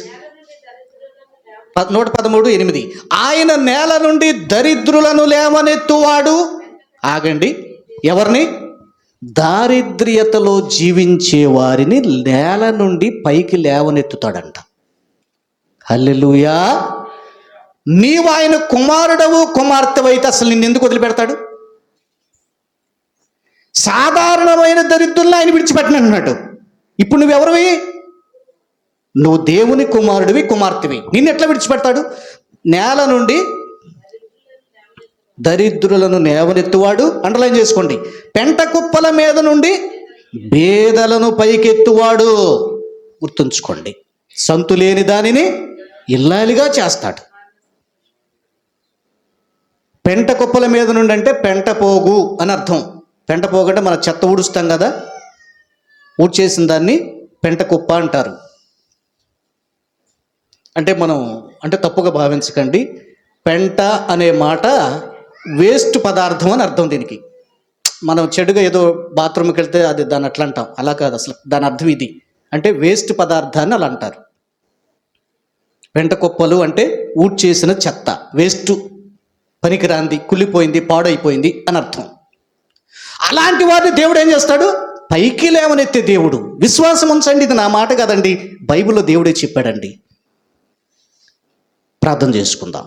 A: 113:8. ఆయన నేల నుండి దరిద్రులను లేవనెత్తువాడు. ఆగండి, ఎవరిని? దారిద్ర్యతలో జీవించే వారిని నేల నుండి పైకి లేవనెత్తుతాడంట. హల్లెలూయా. నీవు ఆయన కుమారుడవు కుమార్తెవు అయితే అసలు నిన్ను ఎందుకు వదిలిపెడతాడు? సాధారణమైన దరిద్రులను ఆయన విడిచిపెట్టనంటున్నాడు. ఇప్పుడు నువ్వెవరివి? నువ్వు దేవుని కుమారుడివి, కుమార్తెవి. నిన్ను ఎట్లా విడిచిపెడతాడు? నేల నుండి దరిద్రులను లేవనెత్తువాడు, అండర్లైన్ చేసుకోండి, పెంట కుప్పల మీద నుండి బేదలను పైకెత్తువాడు. గుర్తుంచుకోండి, సంతులేని దానిని ఇల్లాలిగా చేస్తాడు. పెంట కుప్పల మీద నుండి అంటే పెంట పోగు అని అర్థం. పెంట పోగు అంటే మన చెత్త ఊడుస్తాం కదా, ఊడ్చేసిన దాన్ని పెంట కుప్ప అంటారు. అంటే మనం అంటే తప్పుగా భావించకండి, పెంట అనే మాట వేస్ట్ పదార్థం అని అర్థం. దీనికి మనం చెడుగా ఏదో బాత్రూమ్కి వెళ్తే అది దాన్ని అట్లా అంటాం, అలా కాదు. అసలు దాని అర్థం ఇది, అంటే వేస్ట్ పదార్థాన్ని అలా అంటారు. పెంట కుప్పలు అంటే ఊడ్చేసిన చెత్త, వేస్ట్, పనికిరాంది, కుళ్ళిపోయింది, పాడైపోయింది అని అర్థం. అలాంటి వారిని దేవుడు ఏం చేస్తాడు? పైకి లేవనెత్తే దేవుడు. విశ్వాసం ఉంచండి, ఇది నా మాట కాదండి, బైబిల్లో దేవుడే చెప్పాడండి. ప్రార్థన చేసుకుందాం.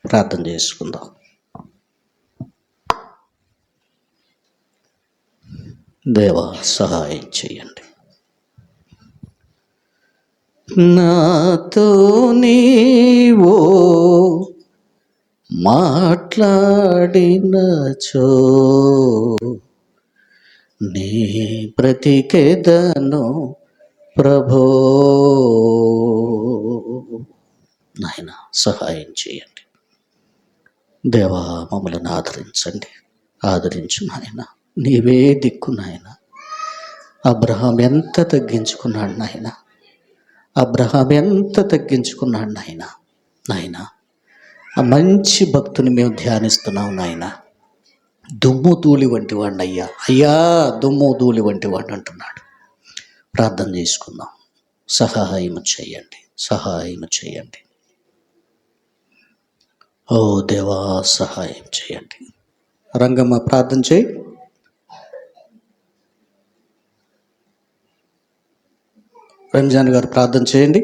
A: ప్రార్థన చేసుకుందాం. దేవా సహాయం చేయండి. నాతో నీవో మాట్లాడినచో నీ బ్రతికెదను ప్రభో. నాయన సహాయం చేయండి. దేవా మమ్మల్ని ఆదరించండి, ఆదరించు నాయన. నీవే దిక్కు నాయన. అబ్రహాం ఎంత తగ్గించుకున్నాడు నాయన, అబ్రహాం ఎంత తగ్గించుకున్నాడు నాయన. నాయన ఆ మంచి భక్తుని మేము ధ్యానిస్తున్నాం నాయన. దుమ్ము ధూళి వంటి వాడిని అయ్యా, అయ్యా దుమ్ము ధూళి వంటి వాడు అంటున్నాడు. ప్రార్థన చేసుకుందాం. సహాయం చేయండి, సహాయం చేయండి. ఓ దేవా సహాయం చేయండి. రంగమ్మ ప్రార్థన చేయి. రంజాన్ గారు ప్రార్థన చేయండి.